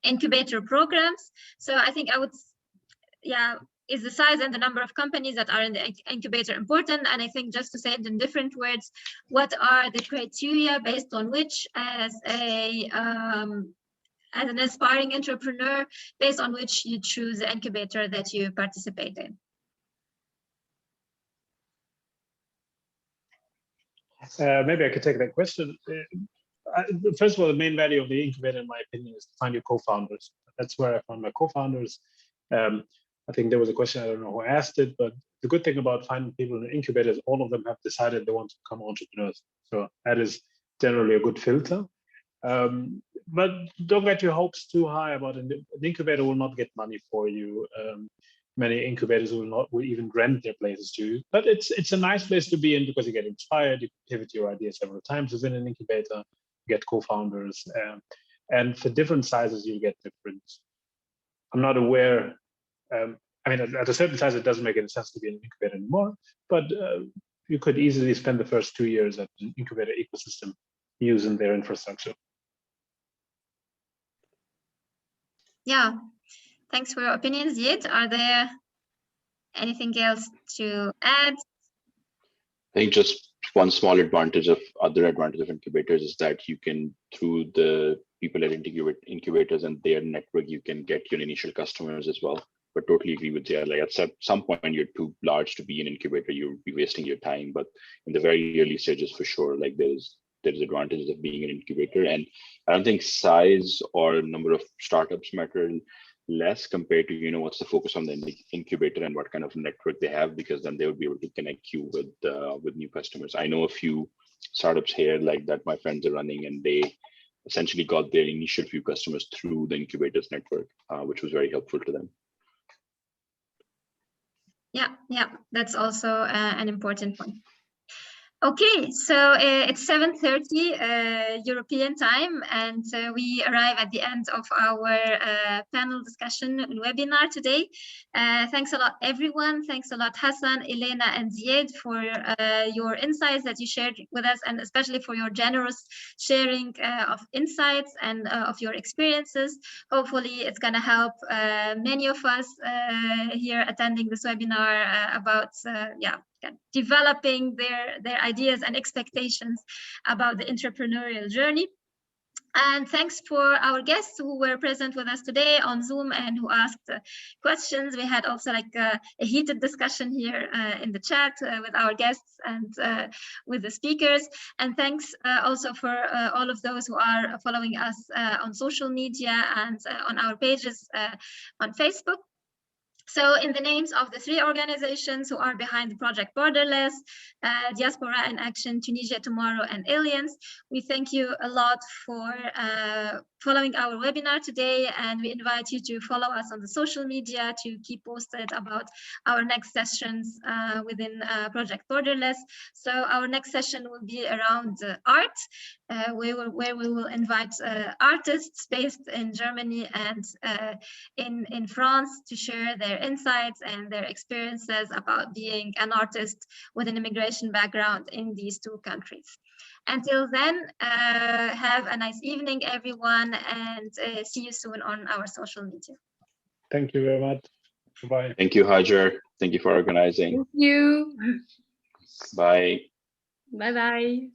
incubator programs. So I think is the size and the number of companies that are in the incubator important? And I think, just to say it in different words, what are the criteria based on which, as an aspiring entrepreneur, based on which you choose the incubator that you participate in? Maybe I could take that question. First of all, the main value of the incubator, in my opinion, is to find your co-founders. That's where I found my co-founders. I think there was a question, I don't know who asked it, but the good thing about finding people in the incubator is all of them have decided they want to become entrepreneurs. So that is generally a good filter. But don't get your hopes too high about it. The incubator will not get money for you. Many incubators will even rent their places to you. But it's a nice place to be in because you get inspired, you pivot your ideas several times within an incubator, get co-founders, and for different sizes you get different. I'm not aware. I mean, at a certain size, it doesn't make any sense to be in an incubator anymore. But you could easily spend the first 2 years at an incubator ecosystem using their infrastructure. Yeah, thanks for your opinions, Zied. Are there anything else to add? I think just one small advantage of incubators is that you can, through the people at incubators and their network, you can get your initial customers as well. But totally agree with you. Like at some point, you're too large to be an incubator. You'll be wasting your time. But in the very early stages, for sure, like there's advantages of being an incubator. And I don't think size or number of startups matter less compared to, you know, what's the focus on the incubator and what kind of network they have, because then they would be able to connect you with new customers. I know a few startups here like that my friends are running, and they essentially got their initial few customers through the incubators network, which was very helpful to them. Yeah, that's also an important point. Okay, so it's 7:30 European time, and we arrive at the end of our panel discussion and webinar today. Thanks a lot, everyone. Thanks a lot, Hassan, Elena, and Zied, for your insights that you shared with us, and especially for your generous sharing of insights and of your experiences. Hopefully, it's going to help many of us here attending this webinar about developing their ideas and expectations about the entrepreneurial journey. And thanks for our guests who were present with us today on Zoom and who asked questions. We had also like a heated discussion here in the chat with our guests and with the speakers. And thanks also for all of those who are following us on social media and on our pages on Facebook. So in the names of the three organizations who are behind the project Borderless, Diaspora in Action, Tunisia Tomorrow, and Aliens, we thank you a lot for following our webinar today, and we invite you to follow us on the social media to keep posted about our next sessions within Project Borderless. So our next session will be around art, where we will invite artists based in Germany and in France to share their insights and their experiences about being an artist with an immigration background in these two countries. Until then, have a nice evening, everyone, and see you soon on our social media. Thank you very much. Bye. Thank you, Hajar. Thank you for organizing. Thank you. Bye. Bye-bye.